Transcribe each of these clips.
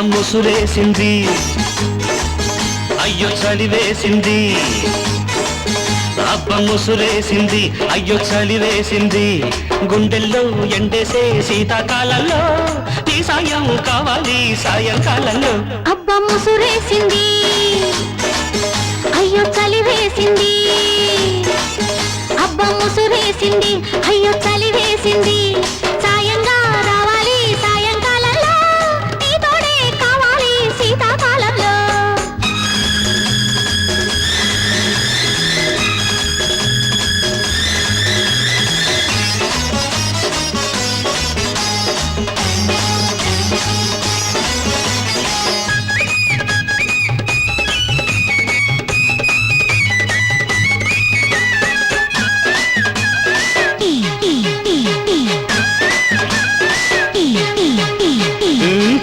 ముసురేసింది అయ్యో చలివేసింది అబ్బ ముసురేసింది అయ్యో చలివేసింది గుండెల్లో ఎండేసే శీతాకాలంలో నీ సాయం కావాలి సాయంకాలంలో అబ్బ ముసురేసింది అయ్యో చలివేసింది అబ్బ ముసురేసింది అయ్యో చలివేసింది సాయంగా రావాలి సాయంకాలంలో నీ తోడే కావాలి శీతాకాలంలో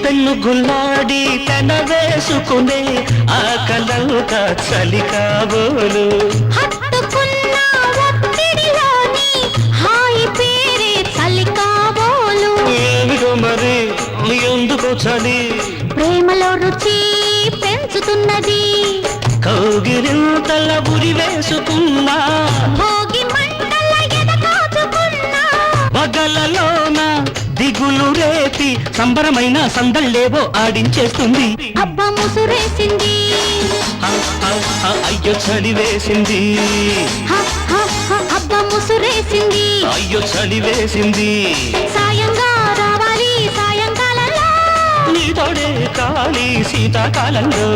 పెన్ను గుల్లాడి తన వేసుకునే ఆ కలవుక చలి కాబోలు హత్తుకున్న ఒత్తిడిలోని హాయి పేరే చలి కాబోలు ఏమిటో మరి ఎందుకు చలి ప్రేమలో రుచి పెంచుతున్నది కౌగిలింతల ఉరి వేసుకున్నా భోగి మంటల ఎదకాచుకున్నా పగలలోన దిగులు రేపి సంబరమైన సందళ్ళేవో ఆడించేస్తుంది అబ్బ ముసురేసింది అయ్యో చలివేసింది అబ్బ ముసురేసింది అయ్యో చలివేసింది సాయంగా రావాలి సాయంకాలంలో నీ తోడే కావాలి శీతాకాలంలో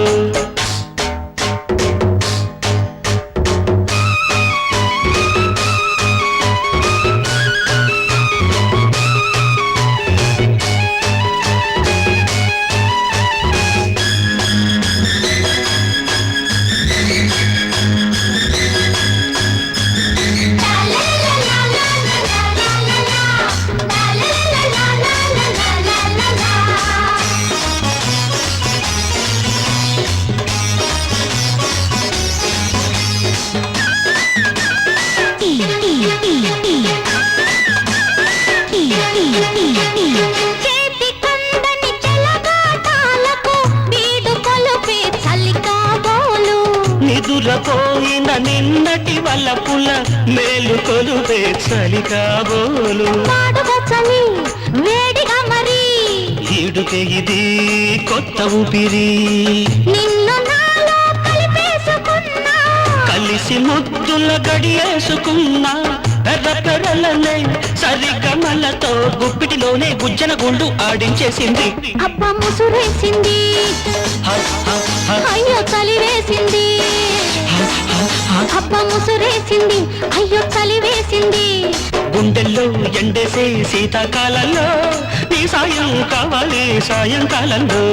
చేతి కందని చెలగాటాలకు బీడు కొలుపే చలి కాబోలు నిదురపోయిన నిన్నటి వల్లపుల మేలు కొలుపే చలి కాబోలు పాడుగా చలి వేడిగా మరి ఈడుకే ఇది కొత్త ఊపిరి నిన్ను నాలో కలిపేసుకున్నా కలిసి ముద్దుల గడియేసుకున్నా పెదకరలనే సరిగమలతో గుప్పిటిలోనే గుజ్జన గుండు ఆడించేసింది అబ్బ ముసురేసింది అయ్యో చలివేసింది అబ్బ ముసురేసింది అయ్యో చలివేసింది గుండెల్లో ఎండేసే శీతాకాలంలో నీ సాయం కావాలి సాయంకాలంలో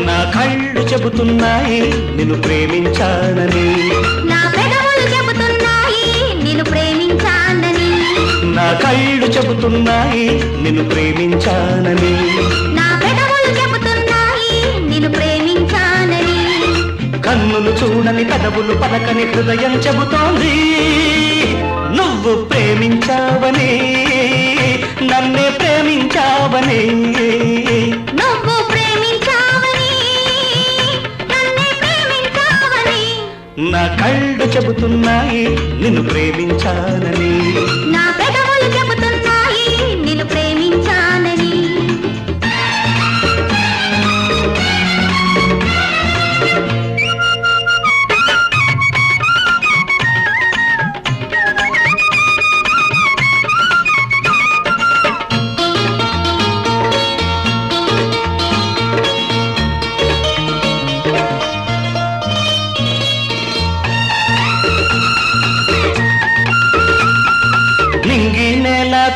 నా కళ్ళు చెబుతున్నాయి నిన్ను ప్రేమించానని నా పెదవులు చెబుతున్నాయి నిన్ను ప్రేమించానని నా కళ్ళు చెబుతున్నాయి నిన్ను ప్రేమించానని నా పెదవులు చెబుతున్నాయి నిన్ను ప్రేమించానని కన్నులు చూడని పెదవులు పలకని హృదయం చెబుతోంది నువ్వు ప్రేమించావని నన్నే ప్రేమించావని నువ్వు ప్రేమించావని నన్నే ప్రేమించావని నా కళ్ళు చెబుతున్నాయి నిన్ను ప్రేమించానని నా పెదవులు చెబుతున్నాయి నిన్ను ప్రేమించానని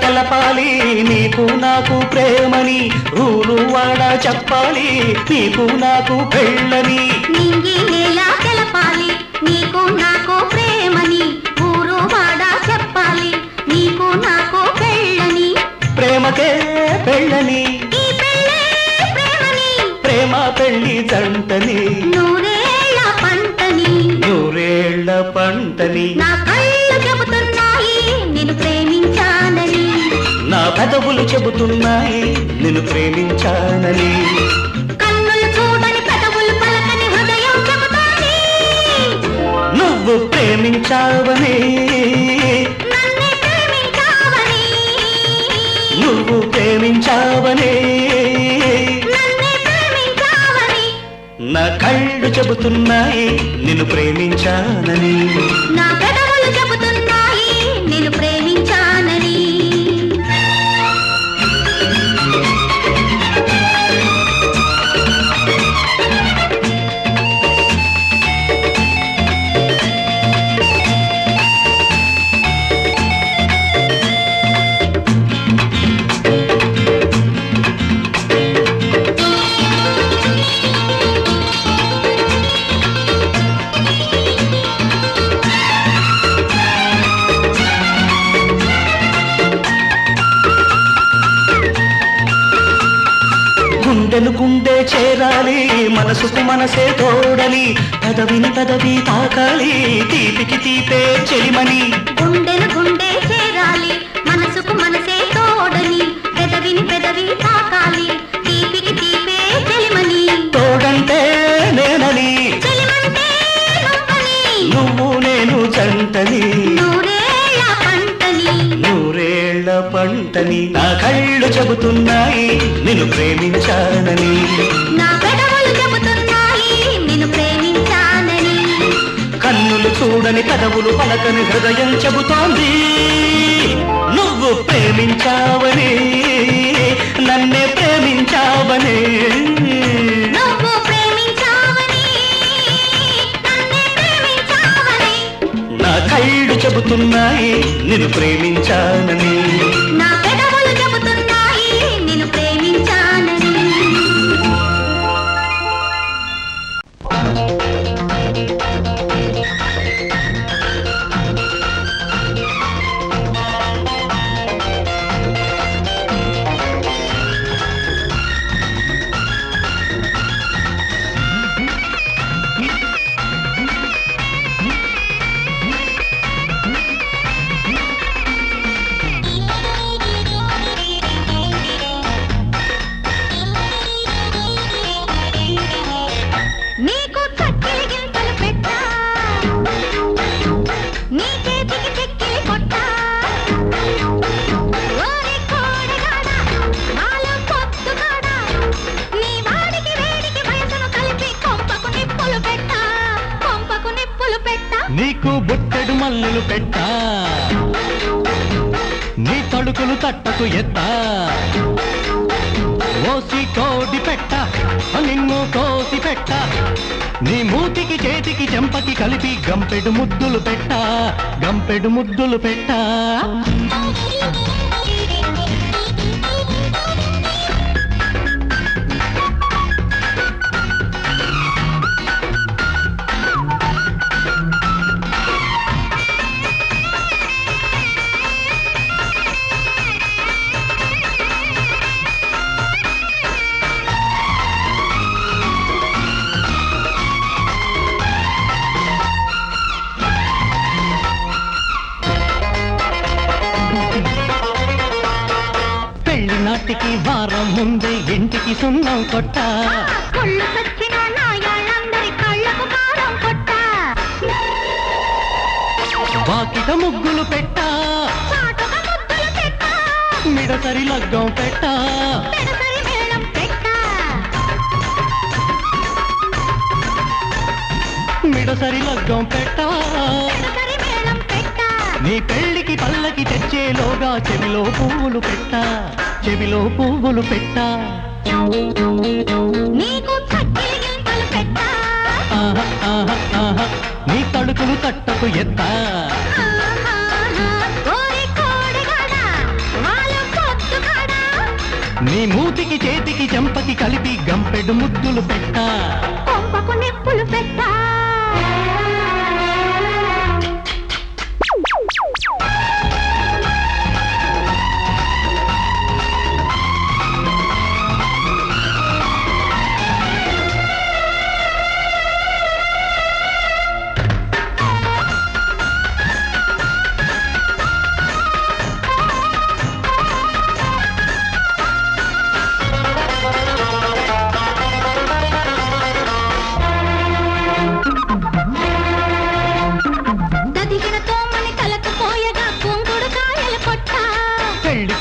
తెలపాలి నీకు నాకు ప్రేమని ఊరు వాడ చెప్పాలి నీకు నాకు పెళ్ళని నింగి నేల నీకు నాకు ప్రేమని ఊరు వాడ చెప్పాలి నీకు నాకు పెళ్ళని ప్రేమకే పెళ్ళని ఈ పెళ్ళే ప్రేమని ప్రేమ పెళ్లి జంటని నూరేళ్ళ పంటని నూరేళ్ల పంటని నా కళ్ళు చెబుతున్నాయి నిన్ను ప్రేమించానని నా పెదవులు చెబుతున్నాయి నిన్ను ప్రేమించానని కన్నులు చూడని పెదవులు పలకని హృదయం చెబుతోంది నువ్వు ప్రేమించావని నన్నే ప్రేమించావని నువ్వు ప్రేమించావని నన్నే ప్రేమించావని నా కళ్ళు చెబుతున్నాయి నిన్ను ప్రేమించానని నా పెదవులు చెబుతున్నాయి నిన్ను ప్రేమించానని గుండెను గుండె చేరాలి మనసుకు మనసే తోడలి పదవిని పదవి తాకాలి తీపికి తీపే చెలిమని గుండెను గుండె చేరాలి మనసుకు మనసే తోడని పెదవిని పెదవి తాకాలి తీపికి తీపే చెలిమని తోడంటే నేనని చెలిమంటే నువ్వని నువ్వు నేను జంటని నూరేళ్ళ పంటని నూరేళ్ల పంటని నా కళ్ళు చెబుతున్నాయి నిన్ను ప్రేమించానని నా పెదవులు చెబుతున్నాయి నిన్ను ప్రేమించానని కన్నులు చూడని పెదవులు పలకని హృదయం చెబుతోంది నువ్వు ప్రేమించావని నన్నే ప్రేమించావని నువ్వు ప్రేమించావని నన్నే ప్రేమించావని నా కళ్ళు చెబుతున్నాయి నిన్ను ప్రేమించానని నా పెదవులు చెబుతున్నాయి నిన్ను ప్రేమించానని నీకు చక్కెర గింతలు పెట్టా నీ చేతికి చెక్కిలి కొట్టా ఓరి కోడిగాడా నాలో పొత్తుగాడా నీ వాడికి వేడికి వయసును కలిపి కొంపకు నిప్పులు పెట్టా కొంపకు నిప్పులు పెట్టా నీకు బుట్టెడు మల్లెలు పెట్టా నీ తడుకులు తట్టకు ఎత్తా ఓసి కోడి పెట్ట నిన్ను కోసి పెట్ట నీ మూతికి చేతికి చెంపకి కలిపి గంపెడు ముద్దులు పెట్ట గంపెడు ముద్దులు పెట్ట పెళ్లి నాటికి వారం ముందే ఇంటికి సున్నం కొట్ట కొళ్ళు సచ్చిన నాయాళ్ళందరి కళ్ళకు కారం కొట్టా వాకిట ముగ్గులు పెట్ట చాటుగా ముద్దులు పెట్టా మిడతరి లగ్గం పెట్ట పెడసరి మేళం పెట్టా మిడసరి లగ్గం పెట్ట పెడసరి మేళం పెట్టా నీ పెళ్లికి పల్లకి తెచ్చేలోగా చెవిలో పువ్వులు పెట్ట చెవిలో పువ్వులు పెట్ట నీకు చక్కెర గింతలు పెట్టా ఆహా, ఆహా, ఆహా, నీ తడుకులు తట్టకు ఎత్తా ఓరి కోడిగాడా వాళ్ళు పొత్తుగాడా నీ మూతికి చేతికి చెంపకి కలిపి గంపెడు ముద్దులు పెట్ట కొంపకు నిప్పులు పెట్టా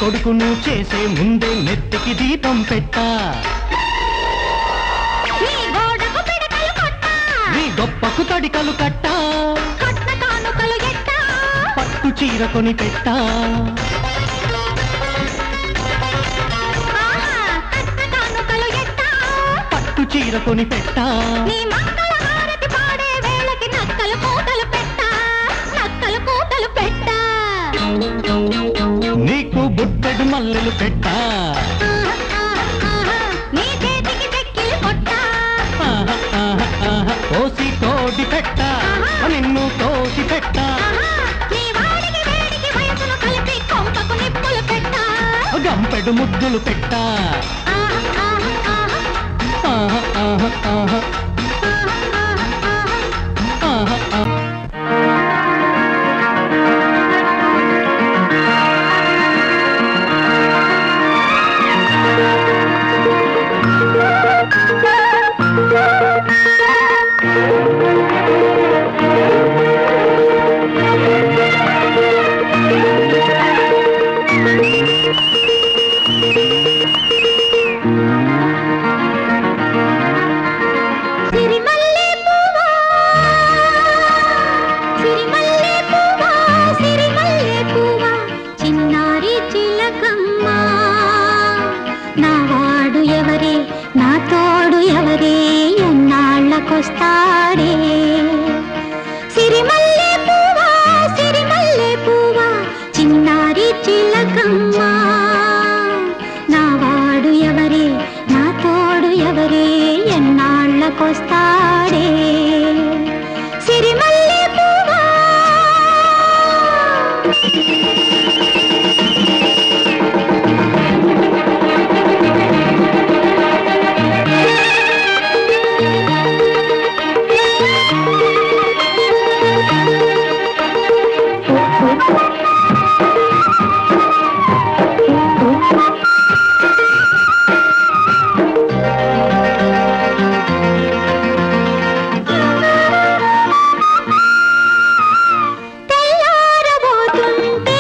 కొడుకును చేసే ముందే నెత్తికి దీపం పెట్టా నీ గోడకు పిడకలు కొట్టా నీ గొప్పకు తడికలు కట్టా కట్న కానుకలు ఎట్టా పట్టు చీర కొని పెట్టా కట్న కానుకలు ఎట్టా పట్టు చీర కొని పెట్టా నీ మంగళ హారతి పాడే వేళకి నక్కలు కూతలు పెట్టా నక్కలు కూతలు పెట్టా నీకు బుట్టెడు మల్లెలు పెట్టా నీ చేతికి చెక్కిలి కొట్టా కోసి కోడి పెట్టా నిన్ను కోసి పెట్టా నీ వాడికి వేడికి వయసును కలిపి కొంపకు నిప్పులు పెట్టా గంపెడు ముద్దులు పెట్టా ఆహా, ఆహా, ఆహా, ఆహా, ఆహా. సిరిమల్లె పువ్వా సిరిమల్లె పువ్వా సిరిమల్లె పువ్వా చిన్నారి చిలకమ్మ నా వాడు ఎవరే నా తోడు ఎవరే ఎన్నాళ్ళకొస్తాడే సిరిమల్లె పువ్వా సిరిమల్లె పువ్వా చిన్నారి చిలకమ్మ నా వాడు ఎవరే నా తోడు ఎవరే ఎన్నాళ్ళకొస్తాడే సిరిమల్లె పువ్వా తెల్లారబోతుంటే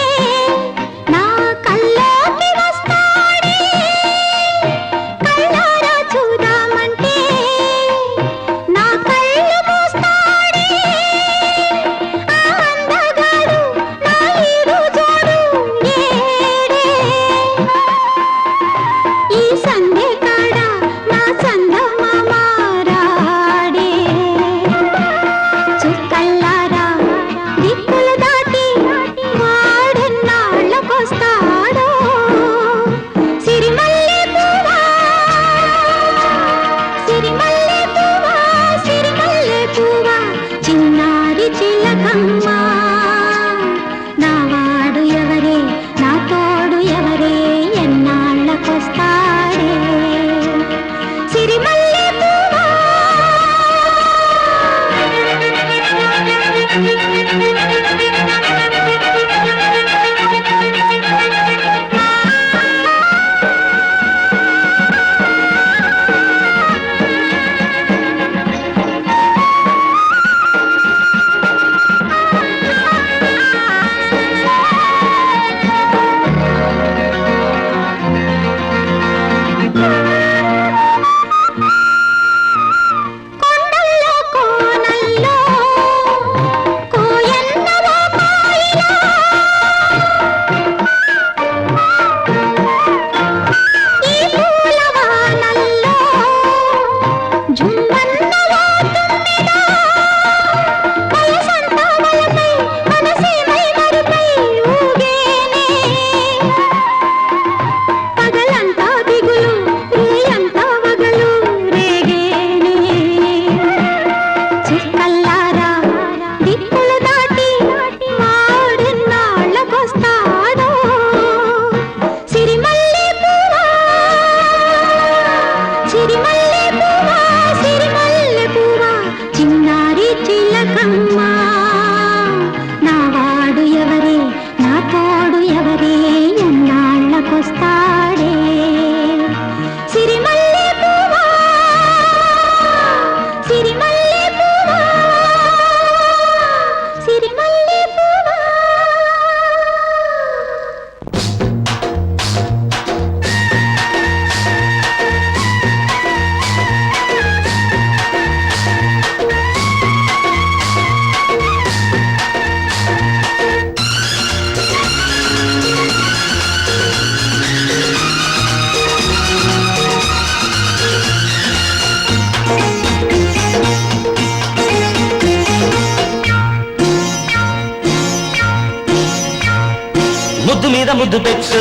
ముద్దు మీద ముద్దు పెట్టు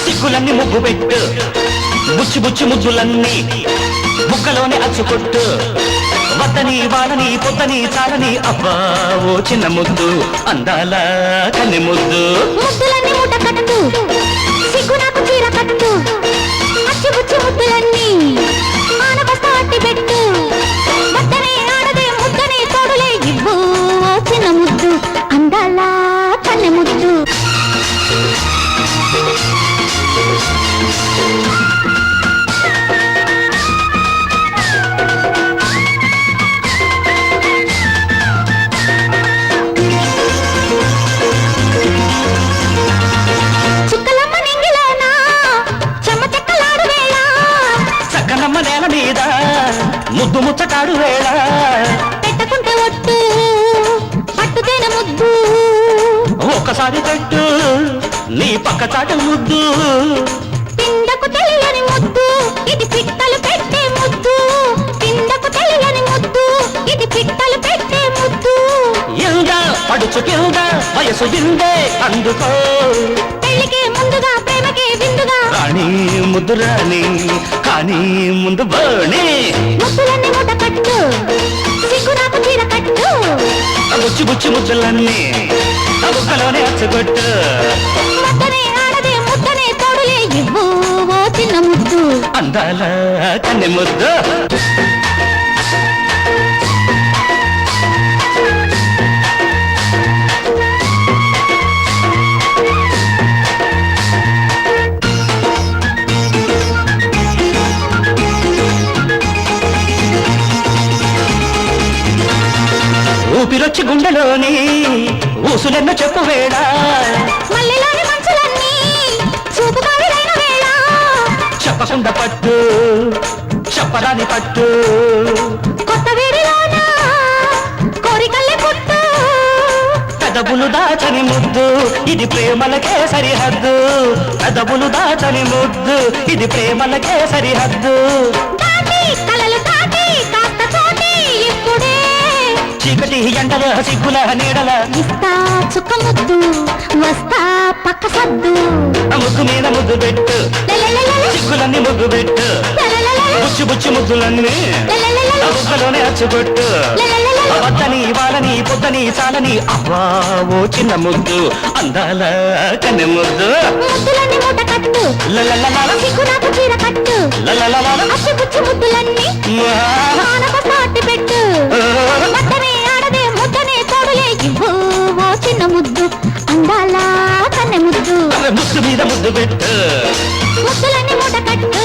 సిగ్గులన్నీ ముగ్గు పెట్టు బుచ్చి బుచ్చి ముద్దులన్నీ ముక్కలోనే అచ్చుకొట్టు వద్దని వాలని పొద్దని చాలని అబ్బా ఓ చిన్న ముద్దు అందాల కన్నె ముద్దు ముద్దులన్నీ మూట కట్టు సిగ్గు నాకు చీర కట్టు అచ్చి బుచ్చి ముద్దులన్నీ ఆనబస్తా అట్టి పెట్టు వద్దనే ఆడదే ముద్దనే తోడులే ఇవ్వు ఓ చిన్న ముద్దు అందాల కన్నె ముద్దు చుక్కలమ్మ నింగిలోనా చెమ్మ చెక్కలాడు వేళ చక్కనమ్మ నేల మీద ముద్దు ముచ్చటాడు వేళ పెట్టకుంటే ఒట్టు పట్టుతేన ముద్దు ఒక్కసారి పెట్టు నీ పక్క చాటు ముద్దు పిండకు తెలియని ముద్దు ఇది పిట్టలు పెట్టే ముద్దు పిండకు తెలియని ముద్దు ఇది పిట్టలు పెట్టే ముద్దు కింద పడుచు కింద వయసు గిందే అందుకో పెళ్లికే ముందుగా ప్రేమకే విందుగా రాణి ముద్దు రాణి కానీ ముందు బాణి ముద్దులన్నీ మూట కట్టు సిగ్గు నాకు చీర కట్టు బుచ్చి బుచ్చి ముద్దులన్నీ ముక్కలోనే అచ్చగొట్టు ముద్దనే ఆడదే ముద్దనే తోడులే ఇవ్వు ఓ చిన్న ముద్దు అందాల కన్నె ముద్దు ఊపిరొచ్చి గుండెలోని ఊసులెన్న చెప్పు వేళ మల్లెలోని మంచులన్నీ చూపు కావిరైన వేళ చెప్పకుండా పట్టు చెప్పరాని పట్టు కొత్త వేడిలోన కోరికల్లే పుట్టు పెదవులు దాచని ముద్దు ఇది ప్రేమలకే సరిహద్దు పెదవులు దాచని ముద్దు ఇది ప్రేమలకే సరిహద్దు దాటి కలలు దాటి కాస్త చోటి ఇప్పుడే చీకటి ఎండల సిగ్గుల నీడల ఇస్తా చుక్క ముద్దు వస్తా పక్క సద్దు ముద్దు మీద ముద్దు పెట్టు సిగ్గులన్నీ ముద్దు పెట్టు బుచ్చి బుచ్చి ముద్దులన్నీ ముక్కలోనే అచ్చుకొట్టు వద్దని వాళ్ళని పొద్దని చాలని అబ్బా ఓ చిన్న ముద్దు అందాల కన్నె ముద్దు ముద్దులన్నీ మూట కట్టు లలలలల, సిగ్గు నాకు చీర కట్టు లలలలల, అచ్చి బుచ్చి ముద్దులన్నీ ఆనబస్తా అట్టి పెట్టు వద్దనే ఆడదే ముద్దనే తోడులే ఇవ్వు ఓ చిన్న ముద్దు అందాల కన్నె ముద్దు ముద్దు మీద ముద్దు పెట్టు ముద్దులన్నీ మూట కట్టు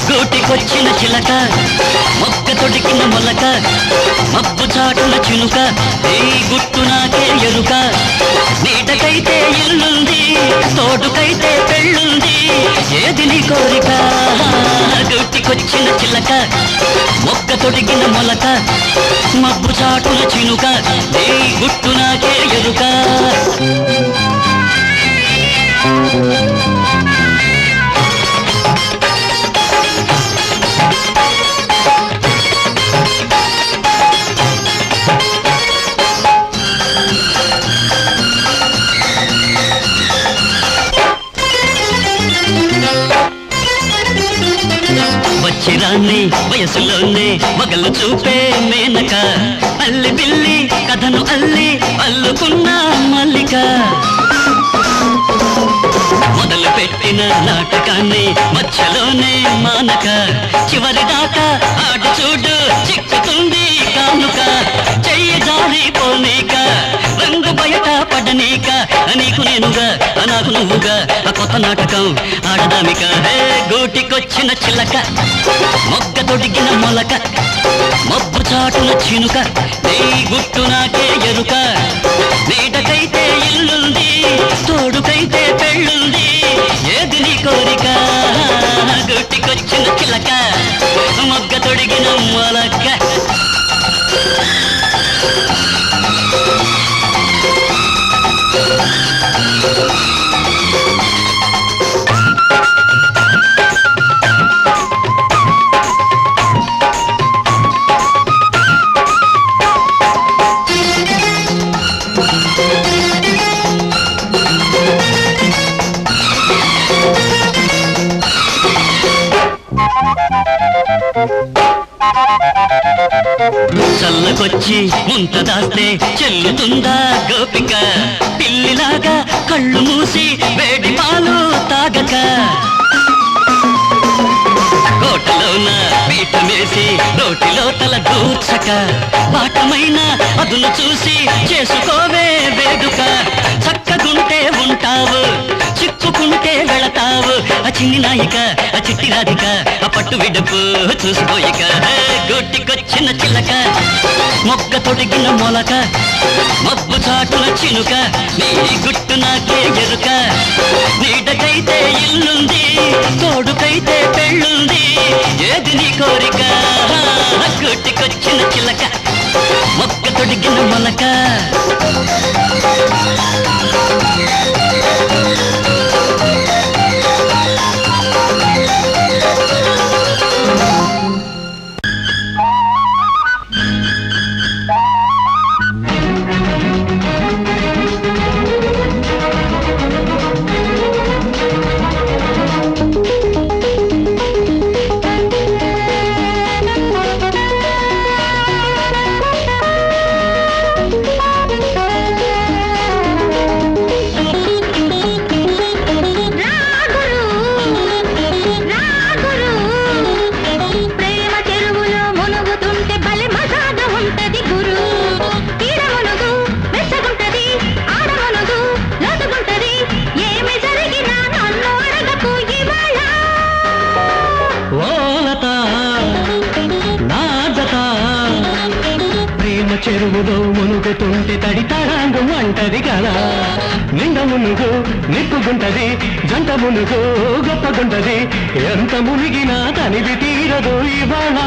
గూటికొచ్చిన చిలక మొక్క తొడికిన మొలక మబ్బు చాటున చినుక ఈ గుట్టు నాకే ఎరుక నీటకైతే ఇల్లుంది తోటుకైతే పెళ్ళుంది ఏది నీ కోరిక గూటికొచ్చిన చిలక మొక్క తొడికిన మొలక మబ్బు చాటున చినుక ఈ గుట్టు నాకే ఎరుక వచ్చిరాన్ని వయసులోనే మగలు చూపే మేనక అల్లి బిల్లి కథను అల్లి అల్లుకున్న మల్లిక మొదలు పెట్టిన నాటకాన్ని మధ్యలోనే మానక చివరి దాకా ఆట చూడు చిక్కుతుంది కానుక చెయ్యి జారి పోనీక రంగు బయట పడనీక నీకు నేనుగా నాకు నువ్వుగా ఆ కొత్త నాటకం ఆడదామిక గూటికొచ్చిన చిలక మొగ్గ తొడిగిన మొలక మబ్బు చాటున చినుక నీ గుట్టు నాకే ఎరుక నీడకైతే ఇల్లుంది తోడుకైతే పెళ్ళుంది ఏది నీ కోరిక గూటికొచ్చిన చిలక మొగ్గ తొడిగిన మొలక చల్లకొచ్చి ముంత దాస్తే చెల్లుతుందా గోపిక పిల్లిలాగా కళ్ళు మూసి వేడి పాలు తాగక కోటలోన పీఠమేసి రోటిలో తల దూర్చక పాఠమైన అదును చూసి చేసుకోవే వేడుక చక్కగుంటే ఉంటావు చిక్కుకుంటే వెళతావు ఆ చిన్ని నాయిక ఆ చిట్టి రాధిక ఆ పట్టు విడుపు చూసిపోయిక గొట్టికొచ్చిన చిలక మొగ్గ తొడిగిన మొలక మబ్బు చాటున చినుక నీ గుట్టు నాకే ఎరుక నీడకైతే ఇల్లుంది తోడుకైతే పెళ్ళుంది ఏది నీ కోరిక గొట్టికొచ్చిన చిలక మొగ్గ తొడిగిన మొలక చెరువులో మునుగుతుంటే తడి తడాంగం అంటది కదా నిండ మునుగు నిప్పుగుంటది జంట మునుగు గొప్పగుంటది ఎంత మునిగినా తనివి తీరదు ఇవాళ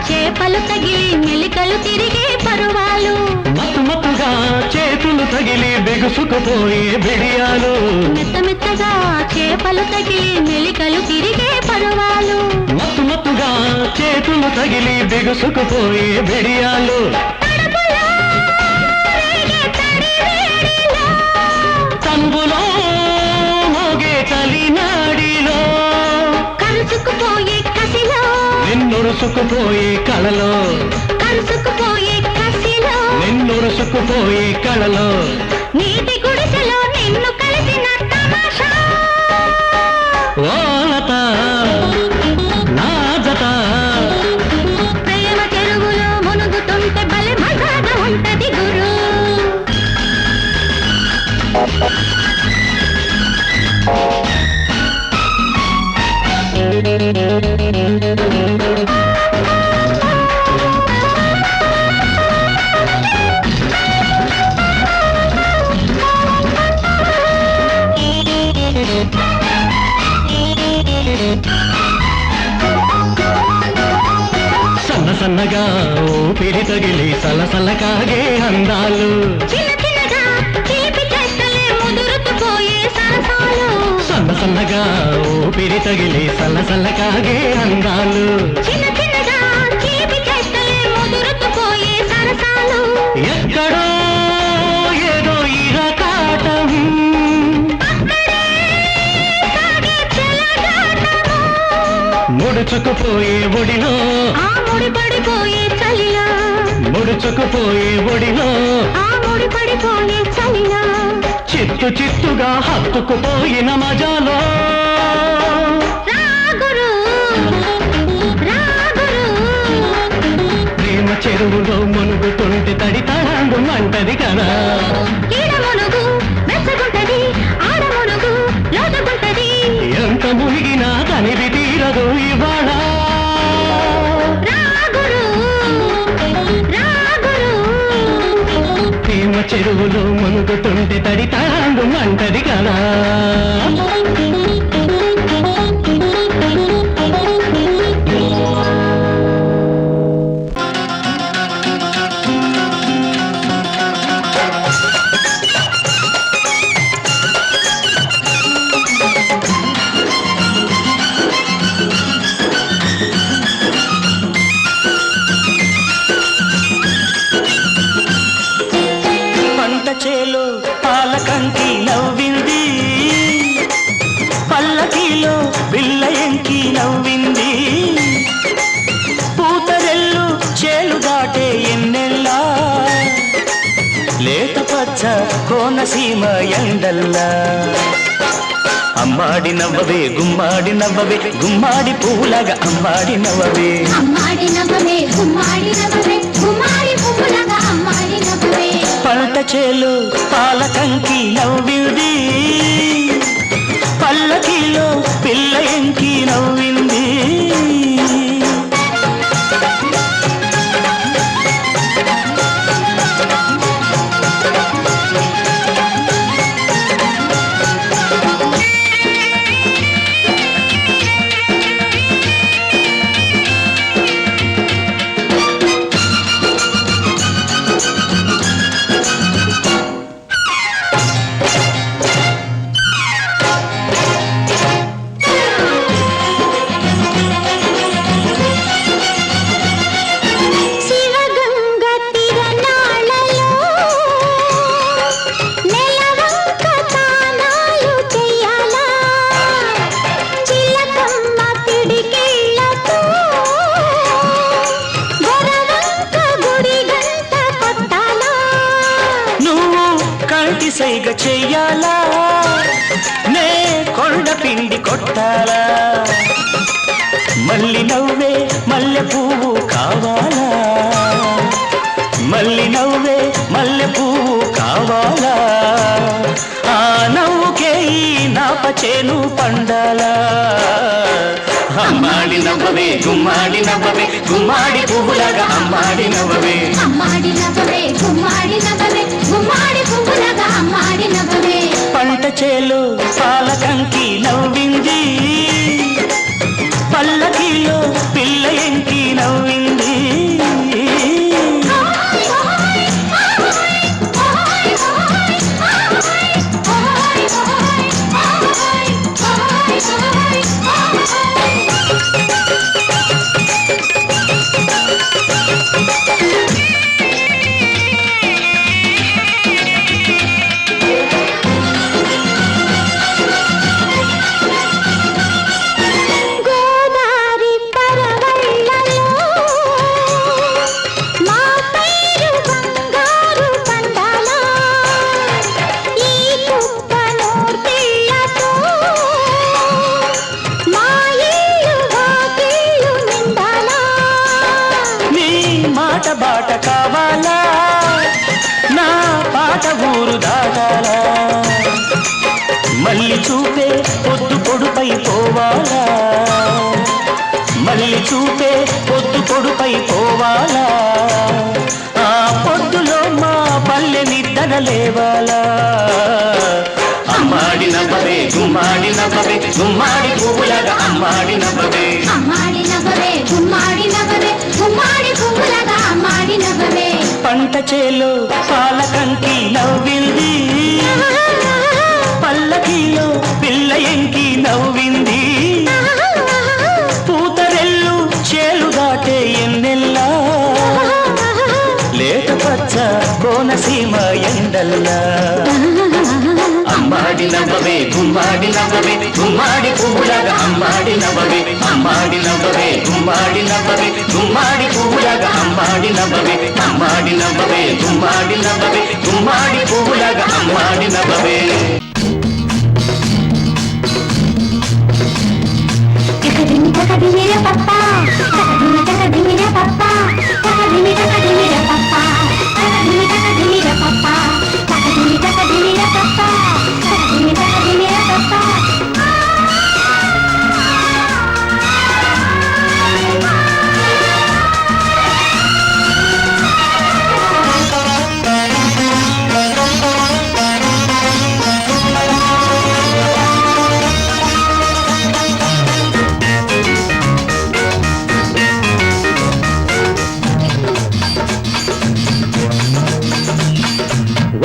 చేపలు తగిలి మెలికలు తిరిగే పరువాలు మత్తు మత్తుగా చేతులు తగిలి బిగుసుకుపోయే బిడియాలు మెత్త మెత్తగా చేపలు తగిలి మెలికలు తిరిగే పరువాలు మత్తు మత్తుగా చేతులు తగిలి బిగుసుకుపోయే బిడియాలు తంబులో మోగే తలినాడిలో కరుచుకుపోయే కసిలో నిన్నురుసుకుపోయే కళలో కరుచుకుపోయే కసిలో నిన్నురుసుకుపోయే కళలో నీటి గుడిసెలో నిన్ను కలిసిన తమాషా ఓలత నా జత ప్రేమ చెరువులో మునుగుతుంటే బలి మజాగా ఉంటది గురు సన్న సన్నగా ఊపిరి తగిలి సలసలకాగే అందాలు చిన్న చిన్నగా చిలిపి చేష్టలే ముదురుతుపోయే సరసాలు సన్న సన్నగా ఊపిరి తగిలి సలసలకాగే అందాలు చిన్న చిన్నగా చిలిపి చేష్టలే ముదురుతుపోయే సరసాలు ఎక్కడో ఏదో ఇరకాటం అక్కడే సాగే చెలగాటము ముడుచుకుపోయే ఒడిలో ఆ ముడి పడిపోయే చలిలో ముడుచుకుపోయే ఒడిలో ఆ ముడి పడిపోయే చలిలో చిత్తు చిత్తుగా హత్తుకుపోయిన మజాలో రాగురు రాగురు ప్రేమ చెరువులో మునుగుతుంటే తడి తడాంగు అంటది కదా ఈడ మునుగు మెచ్చగుంటది ఆడ మునుగు లోతుగుంటది ఎంత మునిగినా తనివి తీరదు ఇవాళ రాగురు రాగురు ప్రేమ చెరువులో మునుగుతుంటే తడి తడాంగు అంటది కదా పంట చేలో పాలకంకి నవ్వింది పల్లకిలో బిల్ల ఎంకి నవ్వింది పూతరెల్లు చేలు దాటే ఎన్నెల్లా లేత పచ్చ కోనసీమ ఎండల్లా అమ్మాడి నవ్వవే గుమ్మాడి నవ్వవే గుమ్మాడి పూలగా అమ్మాడి నవ్వవే అమ్మాడి నవ్వవే గుమ్మాడి నవ్వవే గుమ్మాడి పువ్వులగా అమ్మాడి నవ్వవే పంట చేలు పాలకంకి నవ్వింది పల్లకిలో పిల్ల ఎంకి నవ్వింది శివగంగ తిరణాలలో నెలవంక తానాలు చెయ్యాలా చిలకమ్మ పిడికిళ్ళతో గొరవంక గుడి గంట కొట్టాలా నువ్వు కంటి సైగ చెయ్యాలా నే కొండ పిండి కొట్టాలా మల్లి నవ్వే మల్లె పువ్వు కావాలా మల్లి నవ్వే మల్లె పువ్వు కావాలా ఆ నవ్వుకే ఈ నాప చేను పండాలా అమ్మాడి నవ్వవే గుమ్మాడి నవ్వవే గుమ్మాడి పువ్వులాగా అమ్మాడి నవ్వవే అమ్మాడి నవ్వవే గుమ్మాడి నవ్వవే గుమ్మాడి పువ్వులగా అమ్మాడి నవ్వవే పంట చేలు పాలకంకి నవ్వింది పల్లకిలో పిల్ల ఎంకి నవ్వింది గోదారి పరవళ్ళలో మా పైరు బంగారు పండాలా ఈ కుప్పనూర్తిళ్ళతో మా ఇల్లు వాకిళ్ళు నిండాలా నీ మాట బాట కావాలా నా పాట ఊరు దాటాలా మల్లి చూపే పొద్దు పొడుపై పోవాలా మల్లి చూపే పొద్దు పొడుపై పోవాలా ఆ పొద్దులో మా పల్లె నిద్ర లేవాలా అమ్మాడి నవ్వవే గుమ్మాడి నవ్వవే గుమ్మాడి పువ్వులాగా అమ్మాడి నవ్వవే అమ్మాడి నవ్వవే గుమ్మాడి నవ్వవే గుమ్మాడి పువ్వులగా అమ్మాడి నవ్వవే పంట చేలో పాలకంకి నవ్వింది పల్లకిలో పిల్ల ఎంకి నవ్వింది పూతరెల్లు చేలు దాటే ఎన్నెల్లా లేత పచ్చ కోనసీమ ఎండల్లా అమ్మాడి నవ్వవే గుమ్మ గుమ్మాడి నవ్వవే గుమ్మాడి పువ్వులాగా అమ్మాడి నవ్వవే అమ్మాడి నవ్వవే గుమ్మాడి నవ్వవే గుమ్మాడి పువ్వులాగా అమ్మాడి నవ్వవే అమ్మాడి నవ్వవే గుమ్మాడి నవ్వవే గుమ్మాడి పువ్వులాగా అమ్మాడి నవ్వవే Takadimira papa, takadimira papa, takadimira papa, takadimira papa, takadimira papa, takadimira papa.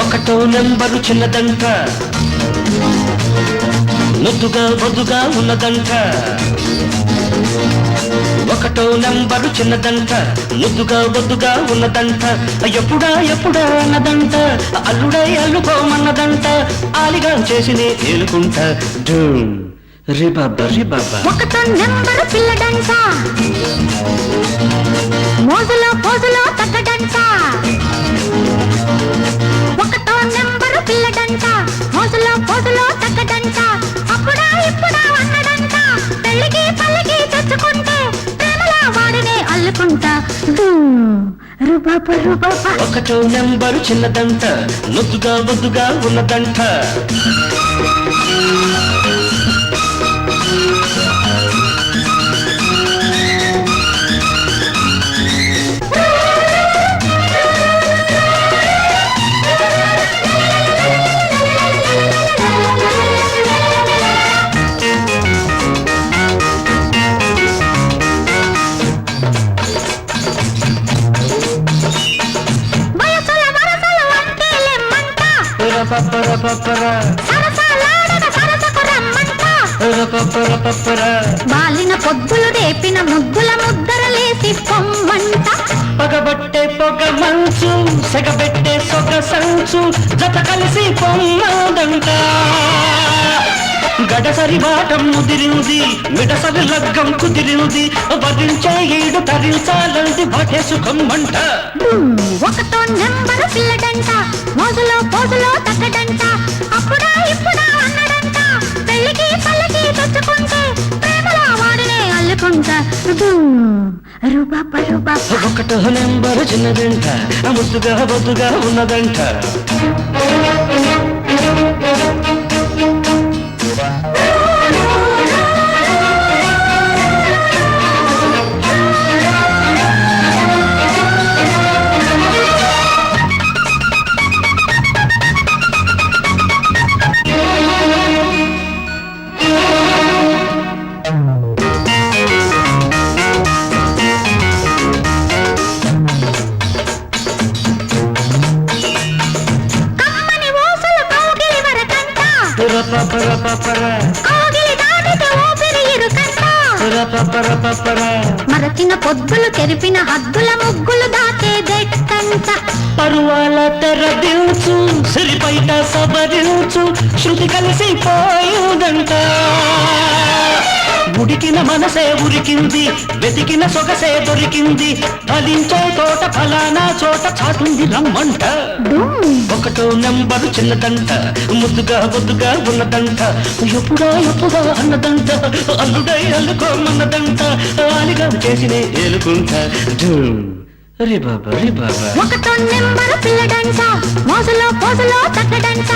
ఒకటో నెంబరు చిన్నదంట ముద్దుగా బొద్దుగా ఉన్నదంట ఒకటో నెంబరు చిన్నదంట ముద్దుగా బొద్దుగా ఉన్నదంట ఎప్పుడా అన్నదంట అల్లుడై అల్లుకోమన్నదంట ఆలిగా చేసి ఏలుకుంటా రిబాబా ఒకటో నెంబరు పిల్లడంట మోజులో తగ్గడంట ఒకటో నెంబరు పిల్లడంట మోజులో తగ్గడంట అప్పుడా ఇప్పుడా అన్నడంట పెళ్ళికి పల్లికి తెచ్చుకుంటే ప్రేమలా వాడినే అల్లుకుంటా రుబాబా ఒకటో నెంబరు చిన్నదంట ముద్దుగా బొద్దుగా ఉన్నదంట బాలిన పొద్దులు రేపిన ముద్దరలేసి పొమ్మంట పగబట్టే పొగ మంచు సెగబెట్టే సొగ సంచు జత కలిసి పొమ్మదంట గడసరి బాటం ముదిరింది మిడసరి లగ్గం కుదిరింది వరించే ఈడు తరించాలంది బాటే సుఖం మంట ఒకటో నెంబరు పిల్లడంట మోజులో తగ్గడంట అప్పుడా ఇప్పుడా అన్నడంట పెళ్ళికి పల్లకి తెచ్చుకుంటే ప్రేమలా వాడినే అల్లుకుంటా రుబాబా ఒకటో నెంబరు చిన్నదంట ముద్దుగా బొద్దుగా ఉన్నదంట మరచిన పొద్దులు తెరిపిన హద్దుల ముగ్గులు దాచేదెట్టంట పరువాల తెరదించు సిరిపైట సబరించు శృతి కలిసి పోయిందంట ఉడికిన మనసే ఉరికింది వెతికిన సొగసే దొరికింది ఫలించే తోట ఫలానా చోట చాటుంది రమ్మంట ఒకటో నెంబరు చిన్నదంట ముద్దుగా బొద్దుగా ఉన్నదంట ఎప్పుడా అన్నదంట అల్లుడై అల్లుకోమన్నదంట ఆలిగా చేసినే ఏలుకుంటా రే బాబా ఒకటో నెంబరు పిల్లడంట మోజులో తగ్గడంట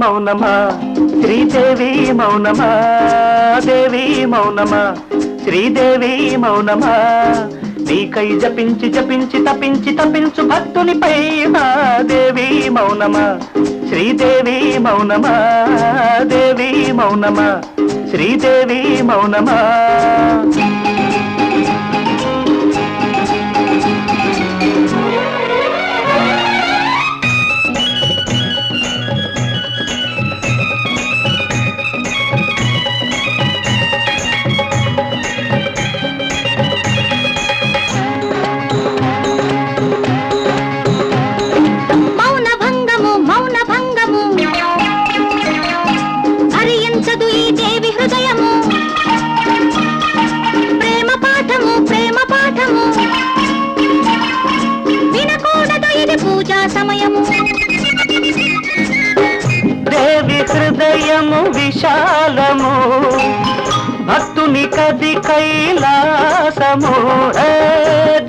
మౌనమా శ్రీదేవి మౌనమా దేవి మౌనమా శ్రీదేవి మౌనమా నీకై జపించి జపించి తపించి తపించు భక్తునిపై నా దేవి మౌనమా శ్రీదేవి మౌనమా దేవి మౌనమా శ్రీదేవి మౌనమా దేవి హృదయము విశాలము భక్తుని కది కైలాసము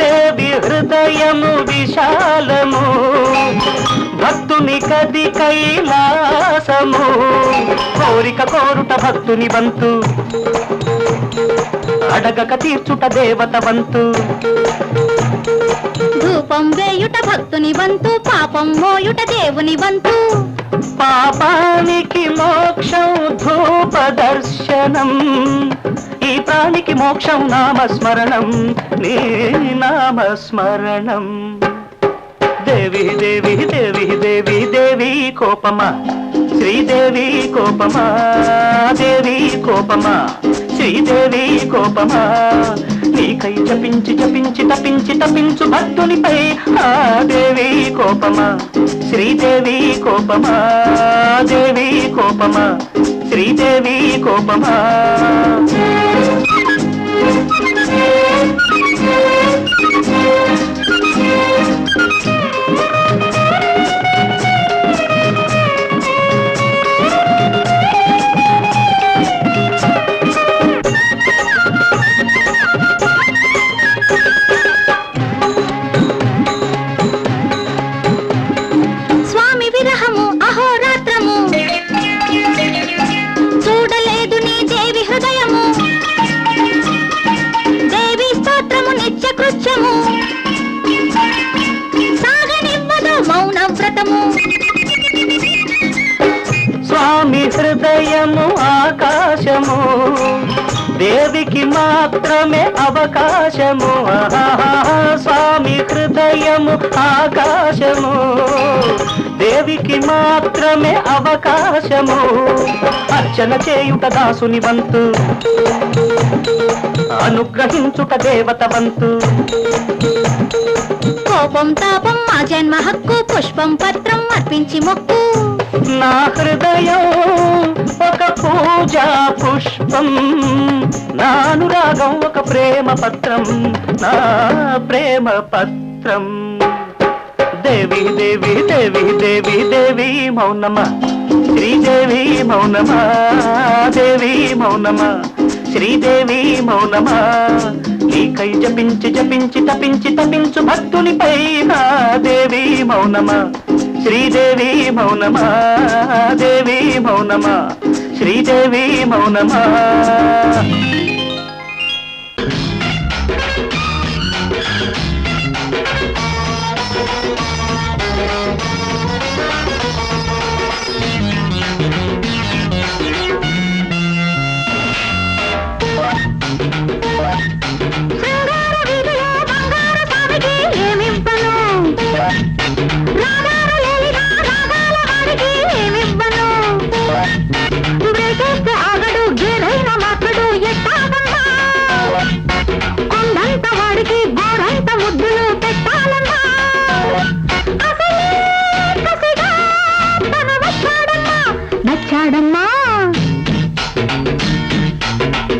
దేవి హృదయము విశాలము భక్తుని కది కైలాసము కోరిక కోరుట భక్తుని వంతు అడగక తీర్చుట దేవత వంతు ధూపం వేయుట భక్తుని వంతు పాపం మోయుట దేవుని వంతు పాపానికి మోక్షం ధూప దర్శనం ఈ ప్రాణికి మోక్షం నామస్మరణం నీ నామస్మరణం దేవి దేవి దేవి దేవి దేవి కోపమా శ్రీదేవి కోపమా దేవి కోపమా శ్రీదేవి కోపమా నీకై జపించి జపించి తపించి తపించు భక్తునిపై ఆ దేవి కోపమా శ్రీదేవి కోపమా దేవి కోపమా శ్రీదేవి కోపమా స్వామి హృదయము ఆకాశము దేవికి మాత్రమే అవకాశము స్వామి హృదయము ఆకాశము దేవికి మాత్రమే అవకాశము అర్చన చేయుట దాసుని వంతు అనుగ్రహించుట దేవత వంతు కోపం తాపం మా జన్మ హక్కు పుష్పం పత్రం అర్పించి మొక్కు నా హృదయం ఒక పూజా పుష్పం నా అనురాగం ఒక ప్రేమ పత్రం నా ప్రేమ పత్రం దేవి దేవి దేవి దేవి దేవి మౌనమా శ్రీదేవి మౌనమా దేవి మౌనమా శ్రీదేవి మౌనమా నీకై జపించి జపించి తపించి తపించు భక్తునిపై నా దేవి మౌనమా శ్రీదేవి మౌనమా దేవి మౌనమా శ్రీదేవి మౌనమా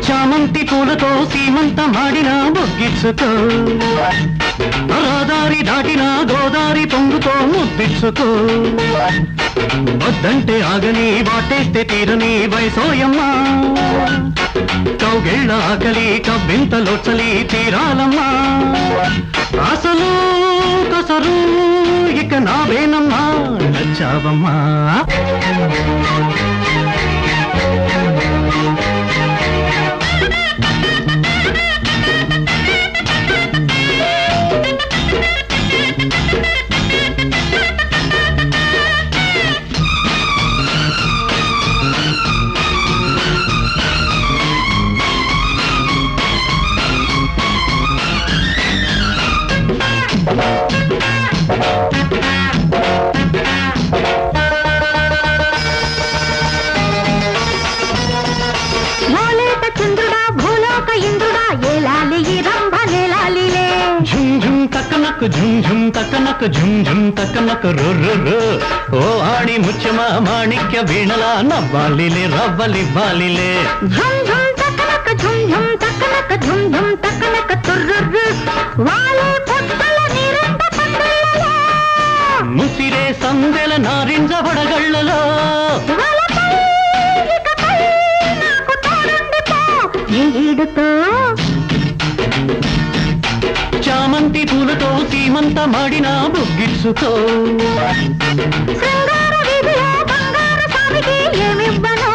చామంతి పూలతో సీమంత మాడిన బొగ్గిచ్చుకో రహదారి దాటిన గోదారి పొంగుతో ముద్దిచ్చుకో వద్దంటే ఆగని వాటేస్తే తీరని వయసోయమ్మా కౌగిళ్ళ ఆకలి కవ్వింతలో చలి తీరాలమ్మా అసలు కసరు ఇక నావేనమ్మా నచ్చావమ్మా తక్కనకు ఝుమ్ ఝుమ్ తక్కనకు రు ఓ ఆడి ముచ్చమ మాణిక్య వీణల నవ్వాలిలే రవ్వలివ్వాలిలే ఝుమ్ ఝుమ్ తక్కనక ఝుమ్ ఝుమ్ తక్కనక ఝుమ్ ఝుమ్ తక్కనక తుర్రుర్రు వాలే పొద్దల నీరంత పందెలలో ముసిరే సందెల నారింజ వడగళ్ళలో వలపై ఇకపై నాకు తోడుండిపో ఈడుతో చామంతి పూలతో సీమంత మాడిన బుగ్గిచ్చుతో శృంగార వీధిలో బంగారు స్వామికి ఏమివ్వను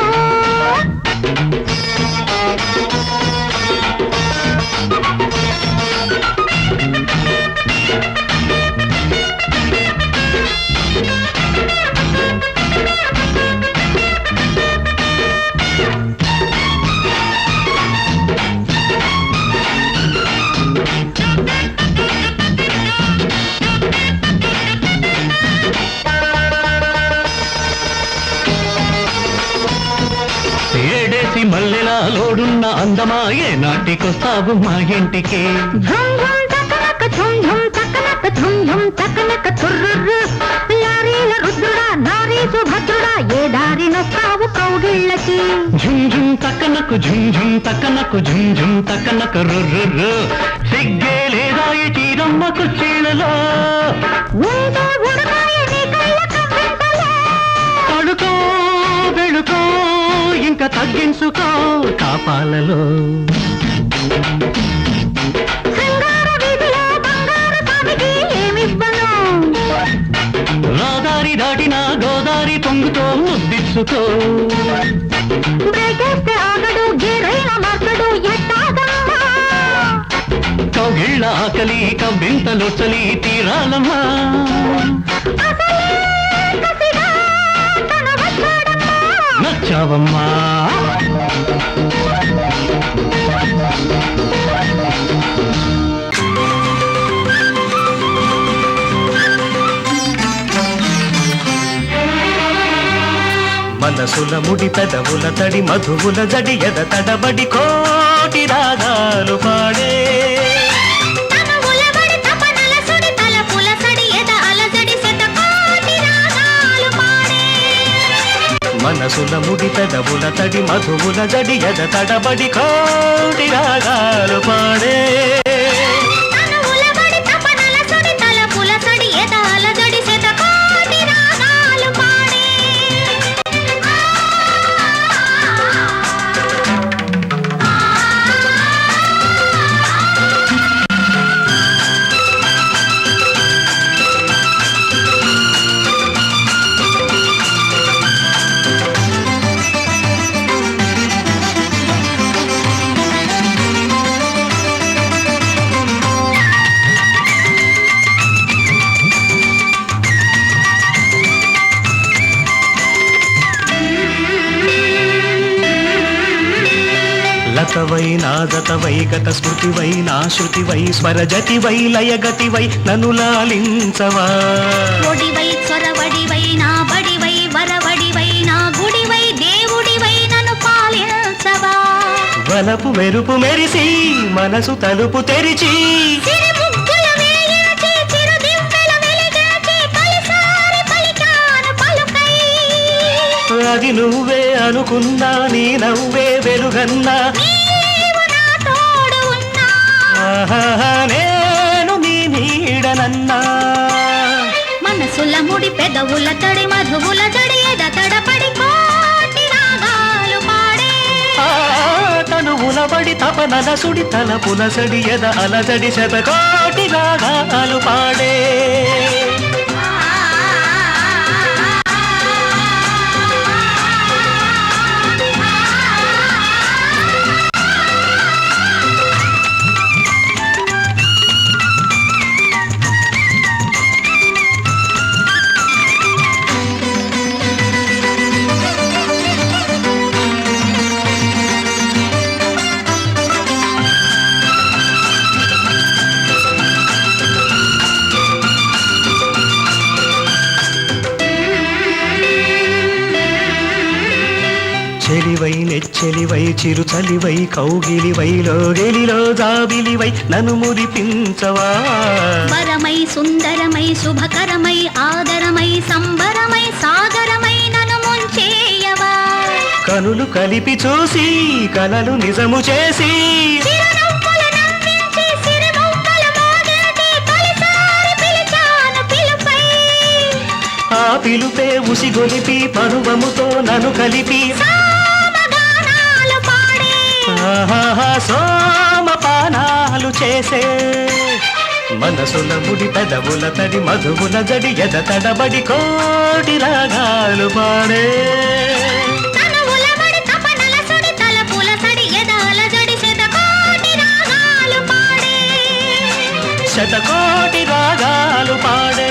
ఏడేసి మల్లెలా లోడున్న అందమా ఏ నాటికొస్తావు మా ఇంటికి ఝుమ్ ఝుమ్ తక్కనక ఝుమ్ ఝుమ్ తక్కనక ఝుమ్ ఝుమ్ తక్కనక తుర్రుర్రు లారీల రుద్రుడా నారీ సుభద్రుడా ఏ దారి నొక్కావు కౌగిళ్ళకి ఝుమ్ ఝుమ్ తక్కనకు ఝుమ్ ఝుమ్ తక్కనకు రు సిగ్గే లేదా ఈ చీరమ్మకు చీలలో ఉంటే ఉడకాయ నీ కళ్ళ కవ్వింతలో తడుకో వెళుకో ఇంకా తగ్గించుకో కాపాలలో శృంగార వీధిలో బంగారు స్వామికి ఏమివ్వను రాదారి దాటిన గోదారి పొంగుతో ముద్దిచ్చుకో బ్రేకేస్తే ఆగడు గేరైన మార్చడు ఎట్టాగమ్మా కౌగిళ్ళ ఆకలి కవ్వింతలో చలి తీరాలమ్మా అసలే కసిగా తన వచ్చాడమ్మా నచ్చావమ్మా మనసుల ముడి పెదవుల తడి మధువుల జడి ఎద తడబడి కోటి రాగాలు పాడే తనువుల బడి తపనల సుడి తలపుల సడి ఎద అలజడి శతకోటి రాగాలు పాడే మనసుల ముడి పెదవుల తడి మధువుల జడి ఎద తడబడి కోటి రాగాలు పాడే తనువుల బడి తపనల సుడి తలపుల సడి ఎద అలజడి శతకోటి రాగాలు పాడే లతవై నాదతవై గత స్మృతివై నా శృతివై స్వరజతివై లయగతివై నన్ను లాలించవా ఒడివై చొరవడివై నా బడివై వరవడివై నా గుడివై దేవుడివై నన్ను పాలించవా వలపు మెరుపు మెరిసి మనసు తలుపు తెరిచి సిరిముగ్గుల వేయించి చిరుదివ్వెల వెలిగించి తొలిసారి పలికాను పలుకై అది నువ్వే అనుకున్నా నీ నవ్వే వెలుగన్నా నీవు నా తోడు ఉన్నా ఆహాహా, నేను నీ నీడనన్నా మనసుల ముడి పెదవుల తడి మధువుల జడి ఎద తడపడి కోటి రాగాలు పాడే ఆ, తనువుల బడి తపనల సుడి తలపుల సడి ఎద అలజడి శతకోటి రాగాలు పాడే చెలివై నెచ్చెలివై చిరుచలివై కౌగిలివై లోగిలిలో జాబిలివై నన్ను మురిపించవా వరమై సుందరమై శుభకరమై ఆదరమై సంబరమై సాగరమై నన్ను ముంచేయవా కనులు కలిపి చూసి కలలు నిజము చేసి చిరునవ్వులు నవ్వించి సిరిమౌవలు మోగించి తొలిసారి పిలిచాను పిలుపై ఆ పిలుపే ఉసిగొలిపి పరువముతో నన్ను కలిపి సామగానాలు పాడి ఆహాహా సోమపానాలు చేసే మనసుల ముడి పెదవుల తడి మధువుల జడి ఎద తడబడి కోటి రాగాలు పాడే తనువుల బడి తపనల సుడి తలపుల సడి ఎదాల జడి శతకోటి రాగాలు పాడే శతకోటి రాగాలు పాడే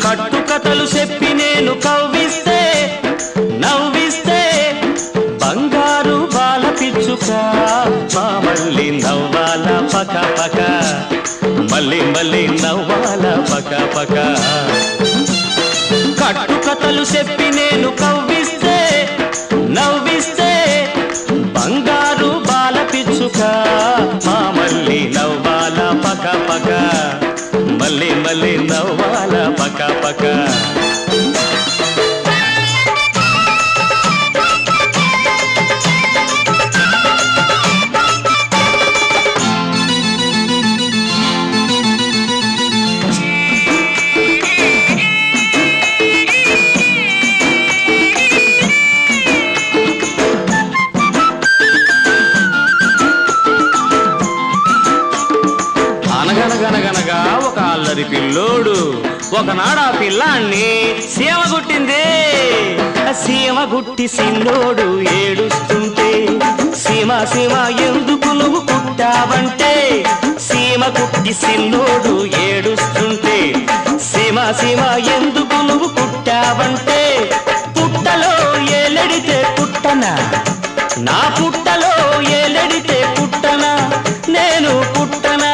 కట్టుకథలు చెప్పి నేను కవ్విస్తే నవ్విస్తే బంగారు బాల పిచ్చుక మా మళ్ళీ నవ్వాల పక పక మళ్ళీ మళ్ళీ నవ్వాల పక పక కట్టుకథలు చెప్పి నేను కవ్విస్తే నవ్విస్తే బంగారు బాల పిచ్చుక మా మళ్ళీ నవ్వాల పక పక మళ్ళీ మళ్ళీ నవ్వాల పక పక అనగనగనగనగా ఒక అల్లరి పిల్లోడు ఒకనాడు ఆ పిల్లాన్ని సీమ గుట్టింది సీమ గుట్టి సిన్నోడు ఏడుస్తుంటే సీమ సీమ ఎందుకు నువ్వు కుట్టావంటే సీమ కుట్టి సిన్నోడు ఏడుస్తుంటే సీమ సీమ ఎందుకు నువ్వు కుట్టావంటే పుట్టలో ఏలెడితే పుట్టనా నా పుట్టలో ఏలెడితే పుట్టనా నేను పుట్టనా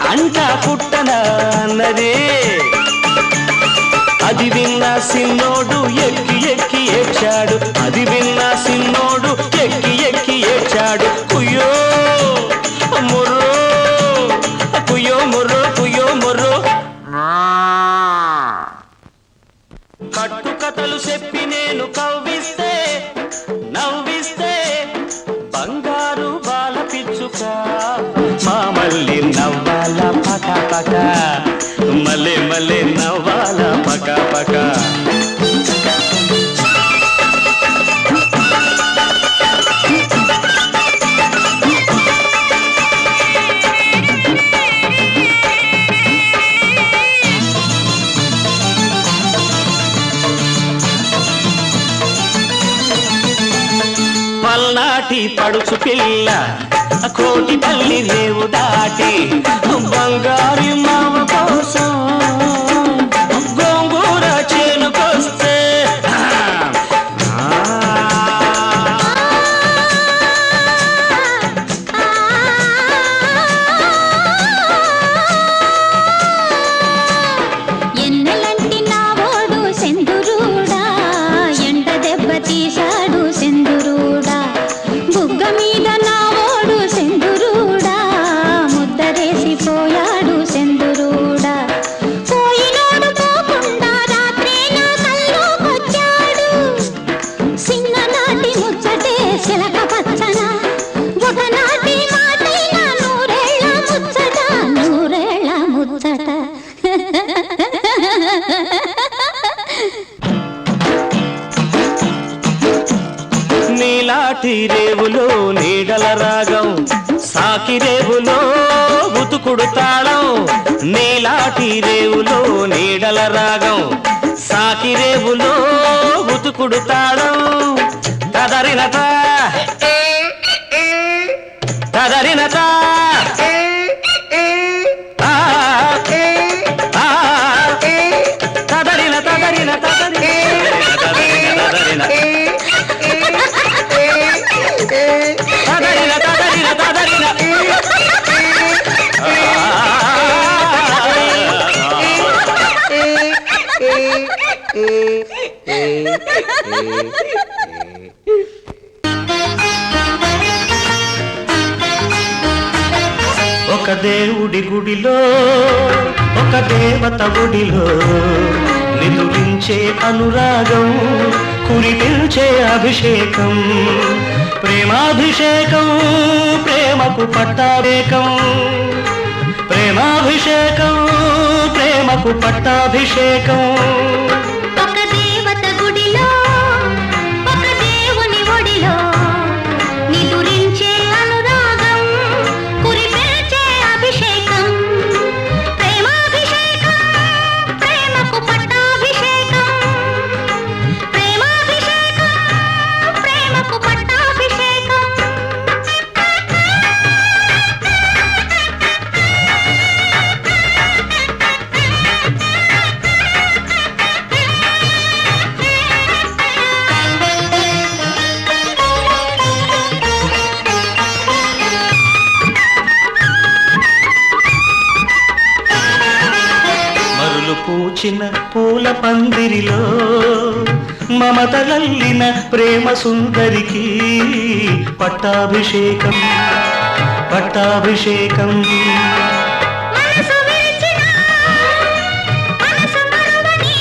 అంటా పుట్టనా అన్నది అది విన్న సిన్నోడు ఎక్కి ఎక్కి ఏడ్చాడు అది విన్న సిన్నోడు ఎక్కి ఎక్కి ఏడ్చాడు కుయ్యో ముర్రో కుయ్యో ముర్రో కుయ్యో ముర్రో కట్టుకథలు చెప్పి నేను కవ్విస్తే నవ్విస్తే బంగారు బాల పిచ్చుక మా మళ్ళీ నవ్వాల పక పక మళ్ళీ మళ్ళీ నవ్వాల పక పక పల్నాటి పడుచు పిల్ల కోటి పల్లి రేవు దాటి బంగారు మామ కోసం గోంగూర చేనుకొస్తే ఎన్నెలంటి నావోడు సెందురూడా ఎండ దెబ్బ తీశాడు సెందురూడా బుగ్గ మీద నావోడు సెందురూడా ముద్దరేసిపోయాడు సెందురూడా పోయినోడు పోకుండా రాత్రే నా కల్లోకొచ్చాడు చిన్ననాటి ముచ్చటే చిలక పచ్చన ఒకనాటి మాటైనా నూరేళ్ళ ముచ్చట నూరేళ్ళ ముచ్చట నీలాటి రేవులో నీడల రాగం సాకి రేవులో ఉతుకుడు తాళం నీలాటి రేవులో నీడల రాగం సాకిరేవులో ఉతుకుడు తాళం తదరినత తదరినత తదరిన తదరిన తదరిన తదరిన తదరిన తదరిన తదరిన ఒక దేవుడి గుడిలో ఒక దేవత గుడిలో నిదురించే అనురాగం కురిపించే అభిషేకం ప్రేమాభిషేకం ప్రేమకు పట్టాభిషేకం ప్రేమాభిషేకం ప్రేమకు పట్టాభిషేకం ఒక దేవత గుడిలో ఒక దేవుని ఒడిలో నిదురించే అనురాగం కురిపించే అభిషేకం ప్రేమాభిషేకం ప్రేమకు పట్టాభిషేకం ప్రేమాభిషేకం ప్రేమకు పట్టాభిషేకం మరులు పూచిన పూల పందిరిలో మమతలల్లిన ప్రేమ సుందరికి పట్టాభిషేకం పట్టాభిషేకం మనసు విరిచిన మనసు మరువని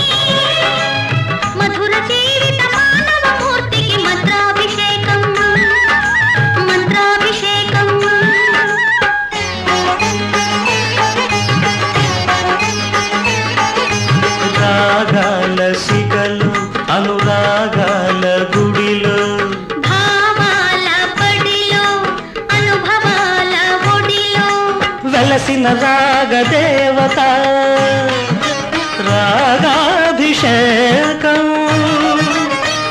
మధుర జీవిత మానవ మూర్తికి మంత్రాభిషేకం మంత్రాభిషేకం రాగాల సిగలు అనురాగాల గుడిలో భావాల బడిలో అనుభవాల ఒడిలో వెలసిన రాగదేవత రాగాభిషేకం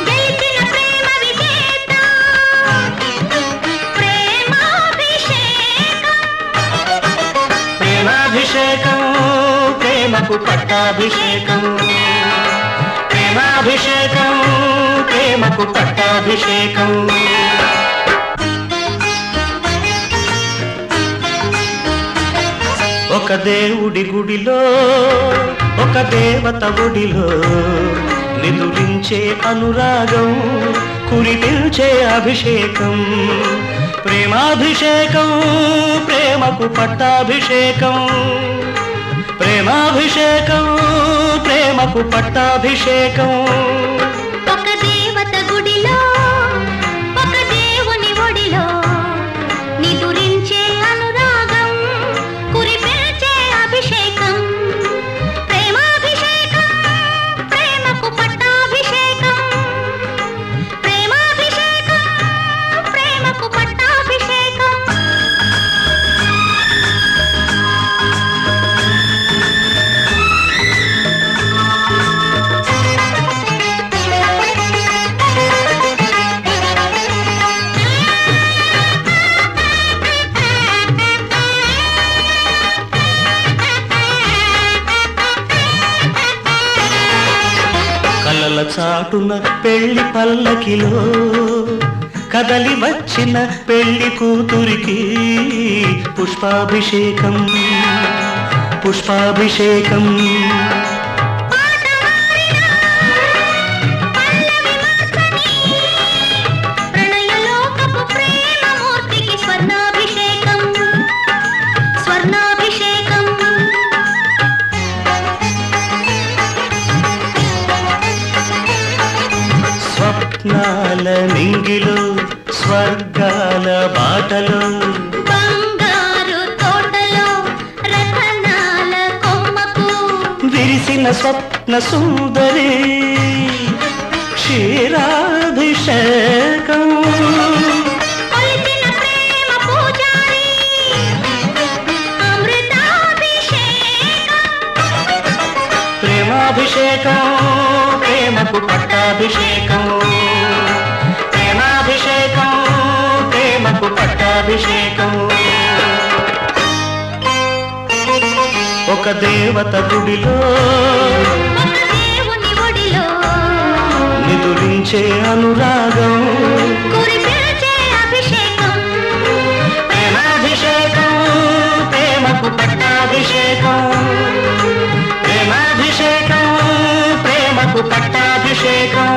గెలిచిన ప్రేమ విజేత ప్రేమాభిషేకం ప్రేమాభిషేకం ప్రేమకు పట్టాభిషేకం ప్రేమాభిషేకం ప్రేమకు పట్టాభిషేకం ఒక దేవుడి గుడిలో ఒక దేవత గుడిలో నిదురించే అనురాగం కురిపించే అభిషేకం ప్రేమాభిషేకం ప్రేమకు పట్టాభిషేకం ప్రేమాభిషేకం ప్రేమకు పట్టాభిషేకం ఒక దేవత గుడిలో ఒక దేవుని ఒడిలో నిదురించే అనురాగం కురిపించే అభిషేకం ప్రేమాభిషేకం ప్రేమకు పట్టాభిషేకం ప్రేమాభిషేకం ప్రేమకు పట్టాభిషేకం కలల చాటున పెళ్లి పల్లకిలో కదలి వచ్చిన పెళ్లి కూతురికి పుష్పాభిషేకం పుష్పాభిషేకం ప్రణయలోకపు ప్రేమమూర్తికి స్వర్ణాభిషేకం స్వర్ణాభిషేకం స్వప్నాల నింగిలో స్వర్గాల బాటలో బంగారు తోటలో రతనాల కొమ్మకు విరిసిన స్వప్న సుందరి క్షీరాభిషేకం కొలిచిన ప్రేమ పూజారి అమృతాభిషేకం ప్రేమాభిషేకం పట్టాభిషేకం ఒక దేవత గుడిలో దేవుని ఒడిలో నిదురించే అనురాగం కురిపించే అభిషేకం ప్రేమాభిషేకం ప్రేమకు పట్టాభిషేకం ప్రేమాభిషేకం ప్రేమకు పట్టాభిషేకం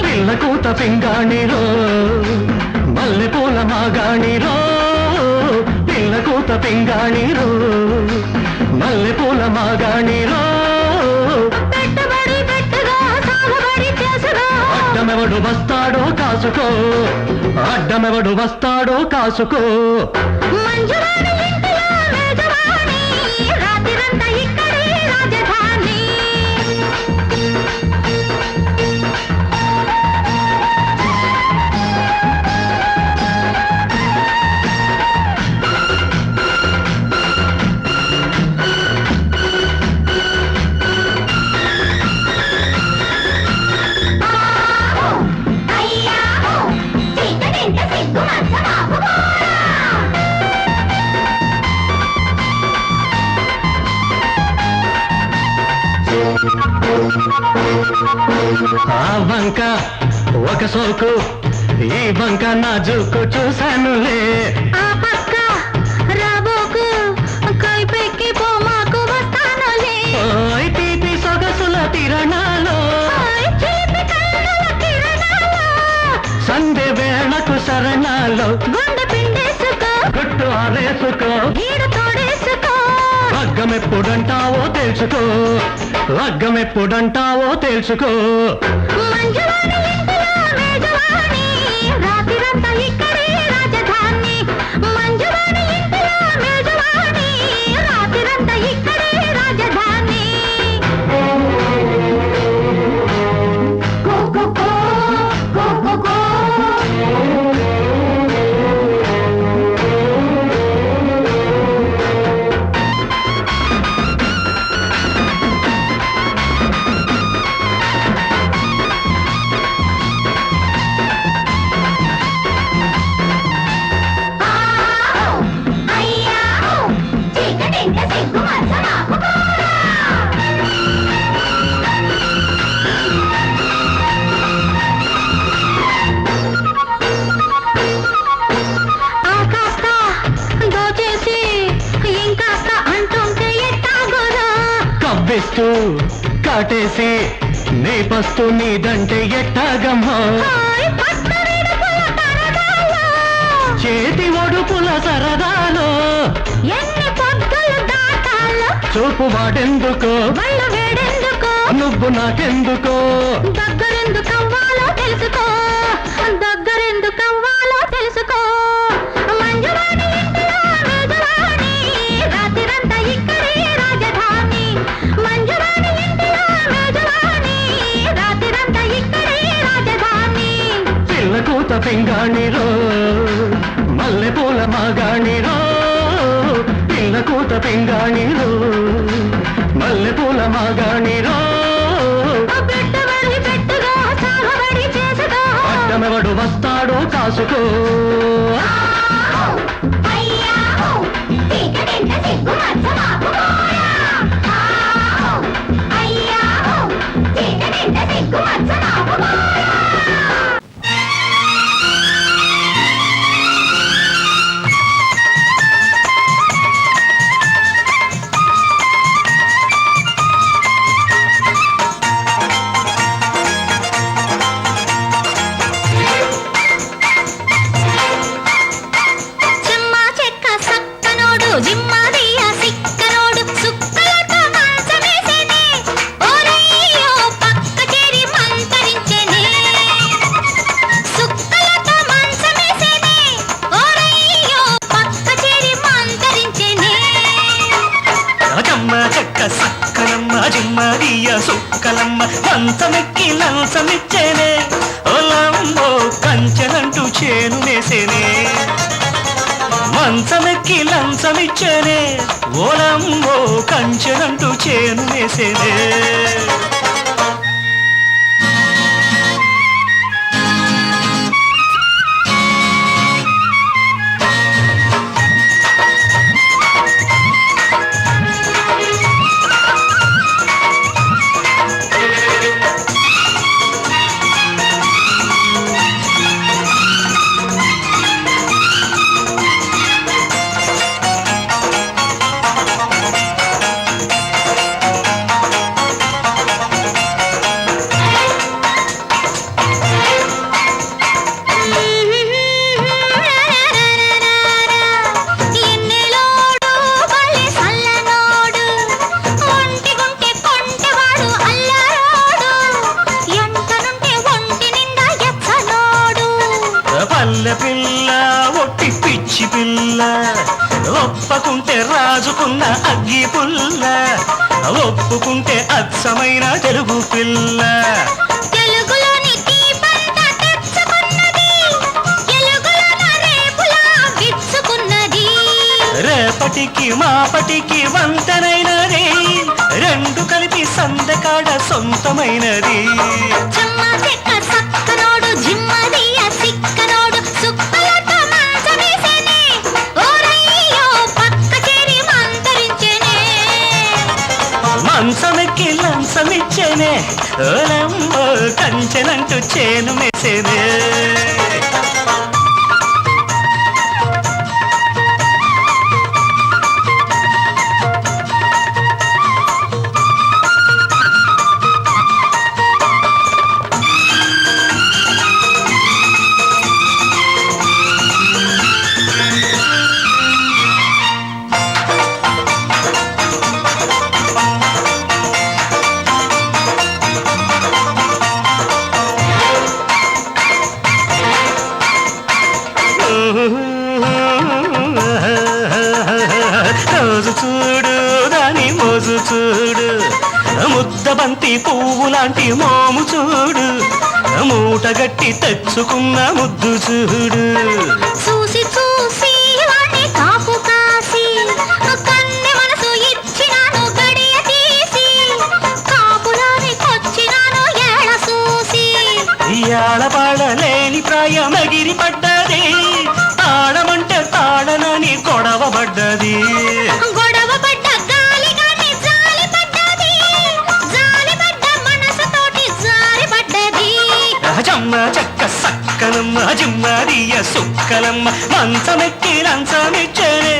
పిల్లకూత పింగాణిరో మల్లెపూల మాగాణిరో పిల్లకూత పింగాణిరో మల్లెపూల మాగాణిరో పెట్టుబడి పెట్టుగా సాగుబడి చేసుగా అడ్డమెవడు వస్తాడో కాసుకో అడ్డమెవడు వస్తాడో కాసుకో మంజువాణి ఇంటిలో మేజవాణి రాత్రిరంతా ఇక్కడే రాజధాని ఆ వంక ఒక సోకు ఈ వంక నా జూకు చూశానులే ఆ పక్క రాబోకు కైపెక్కి పోమాకు వస్తానులే ఓయ్ తీపి సొగసుల తిరణాలో ఓయ్ చిలిపి కన్నుల కిరణాలు సంధ్య వేళకు శరణాలో గుండె పిండేసుకో గుట్టు ఆరేసుకో గీడు తోడేసుకో లగ్గమెప్పుడంటావో తెలుసుకో లగ్గమెప్పుడంటావో తెలుసుకో మంజువాణి ఇంటిలో మేజవాణి రాత్రిరంతా ఇక్కడే రాజధాని మంజువాణి ఇంటిలో మేజవాణి రాత్రిరంతా ఇక్కడే రాజధాని కో కో కో కో కో కో ఆకాస్త దోచేసి ఇంకాస్త అంటుంటే ఎట్టాగోరా కవ్విస్తూ కాటేసి నీ పస్తు నీదంటే ఎట్టాగమ్మో హాయ్ పట్టు విడుపుల పరదాలో చేతి ఒడుపుల సరదాలో ఎన్ని పొద్దులు దాటాలో చూపు వాడెందుకో వల్ల వేడెందుకో నువ్వు నాకెందుకో దగ్గరెందుకవ్వాలో తెలుసుకో దగ్గరెందుకవ్వాలో తెలుసుకో మంజువాణి ఇంటిలో మేజవాణి రాత్రిరంతా ఇక్కడే రాజధాని మంజువాణి ఇంటిలో మేజవాణి రాత్రిరంతా ఇక్కడే రాజధాని పిల్లకూత పింగాణిరో మల్లెపూల మాగాణిరో పిల్లకూత పింగాణిరో మల్లెపూల మాగాణిరో పెట్టుబడి పెట్టుగా సాగుబడి చేసుగా అడ్డమెవడు వస్తాడో కాసుకో జిమ్మదియ సుక్కలమ్మ మంచమెక్కి లంచమిచ్చేనే ఓలమ్మో కంచెనంటూ చేను వేసేనే మంచమెక్కి లంచమిచ్చేనే ఓలమ్మో కంచెనంటూ చేను వేసేనే పిల్ల ఒట్టి పిచ్చి పిల్ల ఒప్పకుంటే రాజుకున్న అగ్గి పుల్ల ఒప్పుకుంటే అచ్చమైన తెలుగు పిల్ల తెలుగులోని దీపంతా తెచ్చుకున్నది తెలుగులోన రేపులా విచ్చుకున్నది రేపటికి మాపటికి వంతనైనది రెండు కలిపి సందకాడ సొంతమైనది చెమ్మ చెక్క సక్కనోడు జిమ్మదియ సిక్కనోడు సుక్కలతో మంచమేసేనే ఓరయ్యో పక్క చేరి మంతరించెనే మంచమెక్కి లంచమిచ్చేనే ఓలమ్మో కంచెనంటూ చేను మేసేనే రోజు చూడు దాని మోజు చూడు ముద్దబంతి పువ్వు లాంటి మోము చూడు మూటగట్టి తెచ్చుకున్న ముద్దు చూడు చూసి చూసి వాణ్ణి కాపు కాసి కన్నె మనసు ఇచ్చినాను గడియ తీసి కాపురాని కొచ్చినాను ఏళ చూసి ఏడపాడలేని ప్రాయం ఎగిరి పడ్డది ఆడమంటే తాడనని కొడవబడ్డది గొడవ పడ్డ గాలి గాని జాలి పడ్డది జాలి పడ్డ మనసుతోటి జారి పడ్డది జమ్మ చెక్క సక్కలమ్మ జిమ్మదియ సుక్కలమ్మ మంచమెక్కి లంచమిచ్చేనే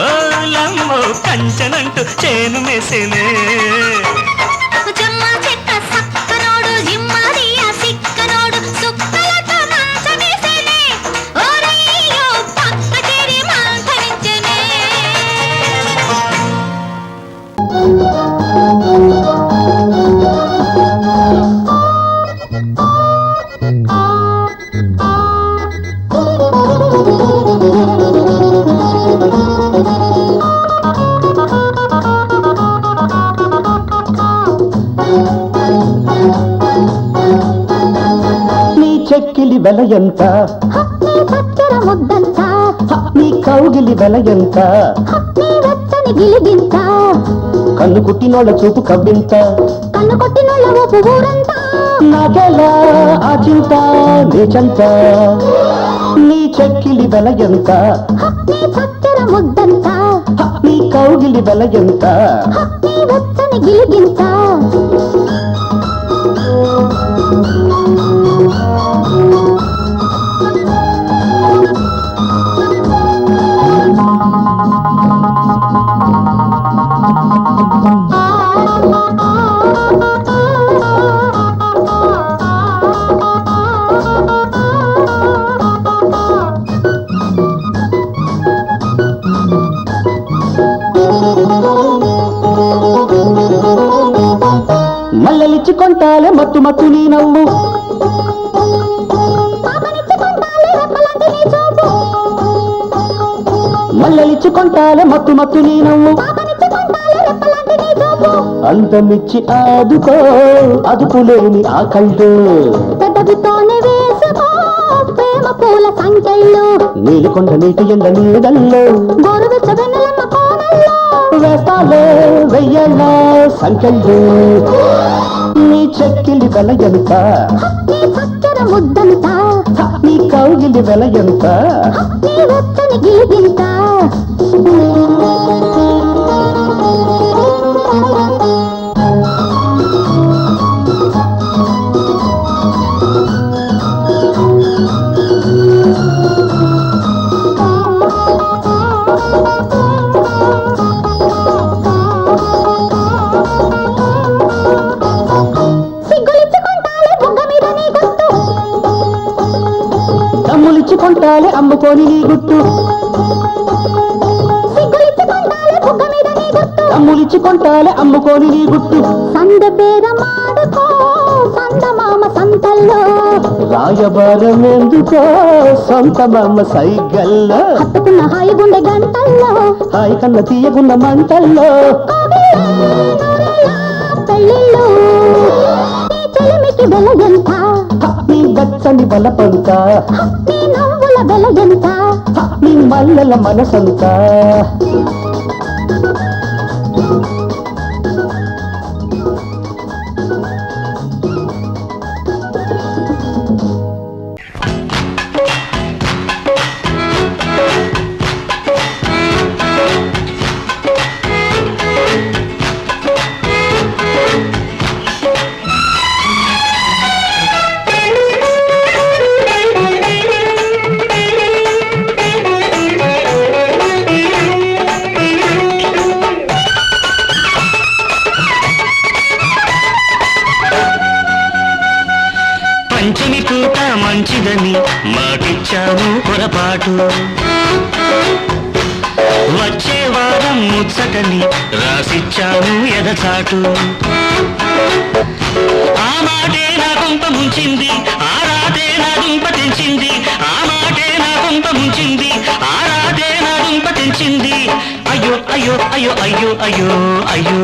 ఓలమ్మో కంచెనంటూ చేను మేసేనే చెమ్మ చెక్క సక్కనోడు జిమ్మదియ సిక్కనోడు సుక్కలతో మంచమేసేనే ఓరయ్యో పక్క చేరి మంతరించెనే నీ చెక్కిలి వెల ఎంత నీ చక్కెర ముద్దంత నీ కౌగిలి వెల ఎంత నీ వెచ్చని గిలిగింత కన్ను కుట్టినోళ్ళ చూపు కవ్వింత కన్ను కొట్టినోళ్ళ ఊపు ఊరంతా నాకెలా ఆ చింత నీచంత నీ చెక్కిలి వెల ఎంత నీ చక్కెర ముద్దంత నీ కౌగిలి వెల ఎంత నీ వెచ్చని గిలిగింత మల్లెలిచ్చి కొంటాలే మత్తు మత్తు నీ నవ్వు మల్లెలిచ్చి కొంటాలే మత్తు మత్తు నీ నవ్వు అందమిచ్చి ఆదుకో అదుపులేని ఆ కళ్ళు పెదవితోనే వేసుకో ప్రేమ పూల సంఖ్యలు నీలికొండ నీటి ఎండ నీడల్లో గోరువెచ్చ వెన్నెలమ్మ కోనల్లో వేస్తాలే వెయ్యళ్ళ సంఖ్యలు నీ చెక్కిలి వెల ఎంత నీ చక్కెర ముద్దంతా నీ కౌగిలి వెల ఎంత నీ వెచ్చని గిలిగింత సిగ్గులిచ్చుకుంటాలే బుగ్గ మీద నీ గుర్తు దమ్ములిచ్చుకుంటాలే అమ్ముకొని నీ గుట్టు సిగ్గులిచ్చుకుంటాలే బుగ్గ మీద నీ గుర్తు దమ్ములిచ్చుకుంటాలే అమ్ముకొని నీ గుట్టు సంద బేరమాడుకో సందమామ సంతల్లో రాయబారం ఎందుకో సొంత మమ్మ సైగల్లో హత్తుకున్న హాయి గుండె గంటల్లో హాయి కన్న తీయగున్న మంటల్లో పెళ్ళిళ్ళు నీ చెలిమికి వెల ఎంత నీ వెచ్చని బలపంత నీ నవ్వుల వెల ఎంత నీ మల్లెల మనసంతా పంచమి పూట మంచిదని మాటిచ్చాను పొరపాటు వచ్చే వారం ముచ్చటని రాసిచ్చాను ఎదచాటు ఆ మాటే నా కొంప ముంచింది ఆ రాతే నా దుంప తెంచింది ఆ మాటే నా కొంప ముంచింది ఆ రాతే నా దుంప తెంచింది అయ్యో అయ్యో అయ్యో అయ్యో అయ్యో అయ్యో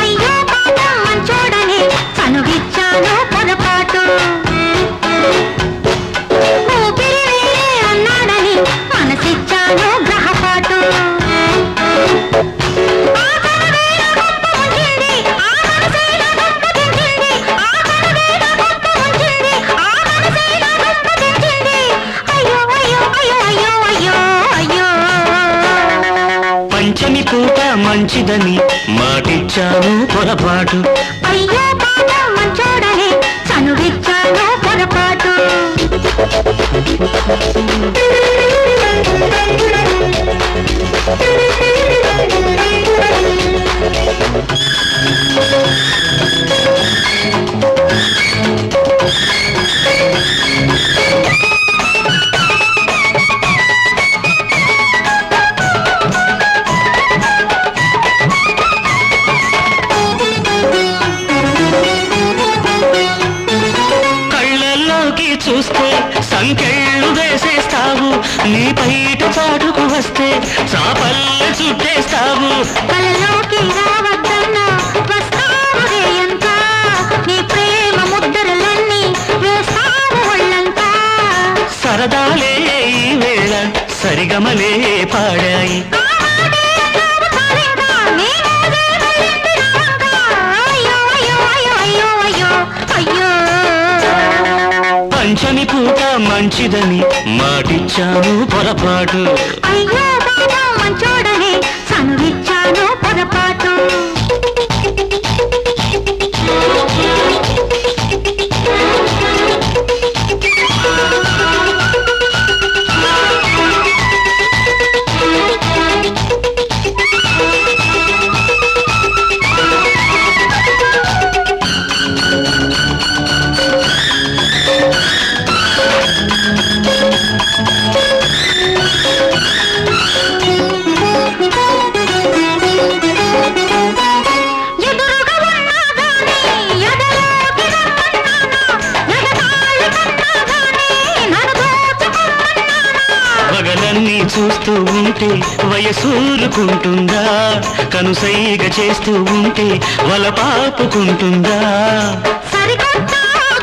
అయ్యో పాపం చూడని కనుగిచ్చాను పొరపాటు ఊపిరి వేరే అన్నాడని మనసిచ్చాను గ్రహపాటు ఆ కనువే నా గొప్ప ముంచింది, ఆ మనసే నా గొప్ప తెంచింది. ఆ కనువే నా గొప్ప ముంచింది, ఆ మనసే నా గొప్ప తెంచింది. అయ్యో అయ్యో అయ్యో అయ్యో అయ్యో అయ్యో పంచమి పూట మంచిదని మాటిచ్చాను పొరపాటు అయ్యో పాపం చూడని చనువిచ్చాను పొరపాటు కళ్ళల్లోకి చూస్తే సంకెళ్ళు వేసేస్తావు నీ బయట చాటుకు వస్తే చాపల్లె చుట్టేస్తావు కలలోకి రావద్దన్నా వస్తావురే ఎంత నీ ప్రేమ ముద్దరలన్నీ వేస్తావు ఒళ్ళంతా సరదాలే ఈ వేళ సరిగమలే పాడాయి పంచమి పూట మంచిదని మాటిచ్చాను పొరపాటు అయ్యో బాబా మంచోడని చనువిచ్చాను పొరపాటు వయసూరుకుంటుందా కనుసైగ చేస్తూ ఉంటే వల పాపుకుంటుందా సరికొత్త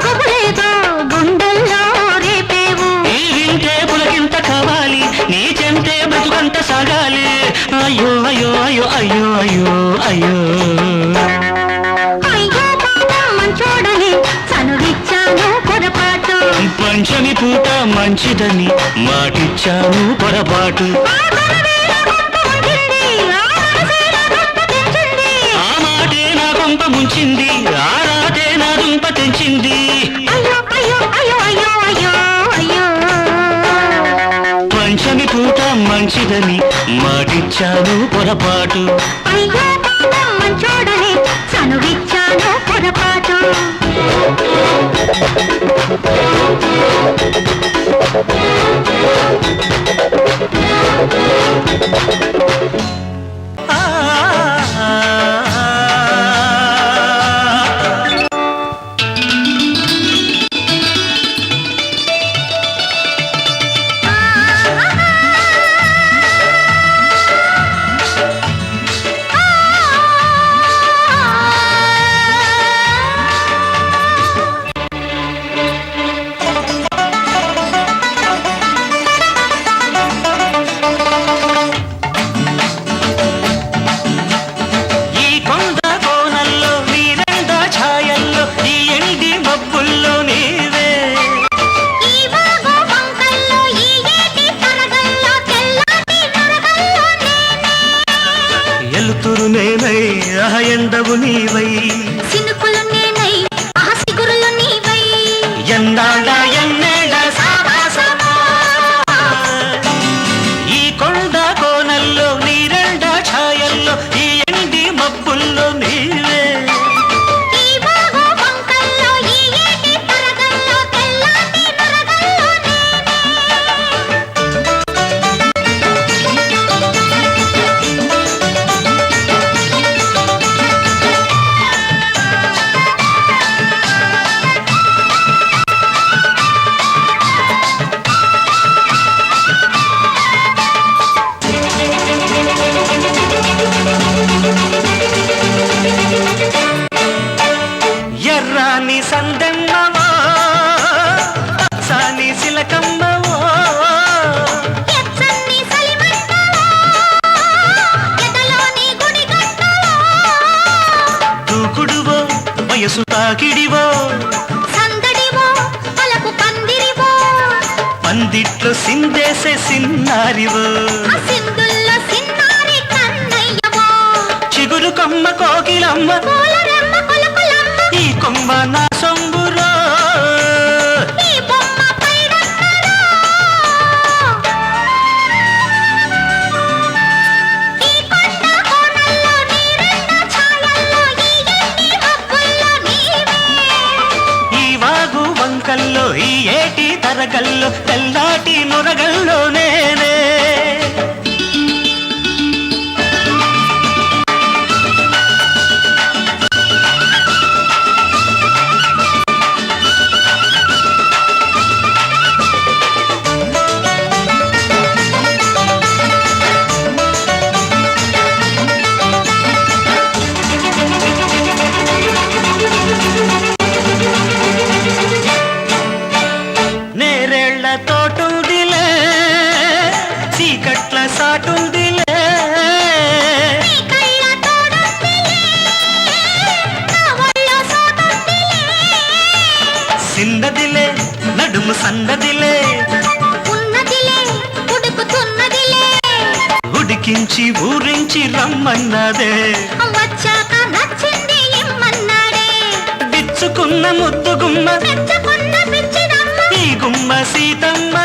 గుబులేదో గుండెల్లో రేపేవు ఈ వింటే పులకింత కావాలి నీ చెంటే బతుకంత సాగాలి అయ్యో అయ్యో అయ్యో అయ్యో అయ్యో అయ్యో అయ్యో పాపం మంచోడని చనువిచ్చాను పొరపాటు పంచమి పూట మంచిదని మాటిచ్చాను పొరపాటు ఆ మాటే నా కొంప ముంచింది ఆ రాతే నా దుంప తెంచింది అయ్యో అయ్యో అయ్యో అయ్యో అయ్యో అయ్యో పంచమి పూట మంచిదని మాటిచ్చాను పొరపాటు అయ్యో పాపం మంచోడని చనువిచ్చాను పొరపాటు ఈ కొండ కోనల్లో నీరెండ ఛాయల్లో ఈ ఎండి మబ్బుల్లో నీవే ఈ వాగు వంకల్లో ఈ ఏటి తరగల్లో తెల్లాటి నరగల్లో నేనే ఎలుతురు నేనై ఆ ఎండవు నీవై సినుకులు నేనై ఆ సిగురులు నీవై ఎన్నాళ్ళ ఎన్నేళ్ళ సావాసమా ఈ కొండ కోనల్లో నీరెండ ఛాయల్లో ఈ ఎండి మబ్బుల్లో నీవే ఈ వాగు వంకల్లో ఈ ఏటి తరగల్లో తెల్లాటి నరగల్లో నేనే ఎర్రాని సందెమ్మవో పచ్చాని సిలకమ్మవో ఎచ్చని సలిమంటలో ఎదలోని గుడిగంటలో దూకుడువో వయసు తాకిడివో సందడివో పలకు పందిరివో పందిట్లో సిందేసే సిన్నారివో ఆ సింధుల్లో సిన్నారి కన్నయ్యవో చిగురు కొమ్మ కోకిలమ్మ పూలరెమ్మ కొలకులమ్మ ఈ కొమ్మ నా సొంబురో ఈ బొమ్మ పైడన్నలో ఈ కొండ కోనల్లో నీరెండ ఛాయల్లో ఈ ఎండి మబ్బుల్లో నీవే ఈ వాగు వంకల్లో ఈ ఏటి తరగల్లో తెల్లాటి నొరగల్లో నేనే నేరేళ్ల తోటుందిలే చీకట్ల సాటుందిలే నీ కళ్ళ తోడుందిలే నా ఒళ్ళో సోతుందిలే సిన్నదిలే నడుము సన్నదిలే ఉన్నదిలే ఉడుకుతున్నదిలే ఉడికించి ఊరించి రమ్మన్నదే వచ్చాక నచ్చింది ఇమ్మన్నాడే విచ్చుకున్న ముద్దు గుమ్మ మెచ్చుకున్న పిచ్చిదమ్మ ఈ గుమ్మ సీతమ్మ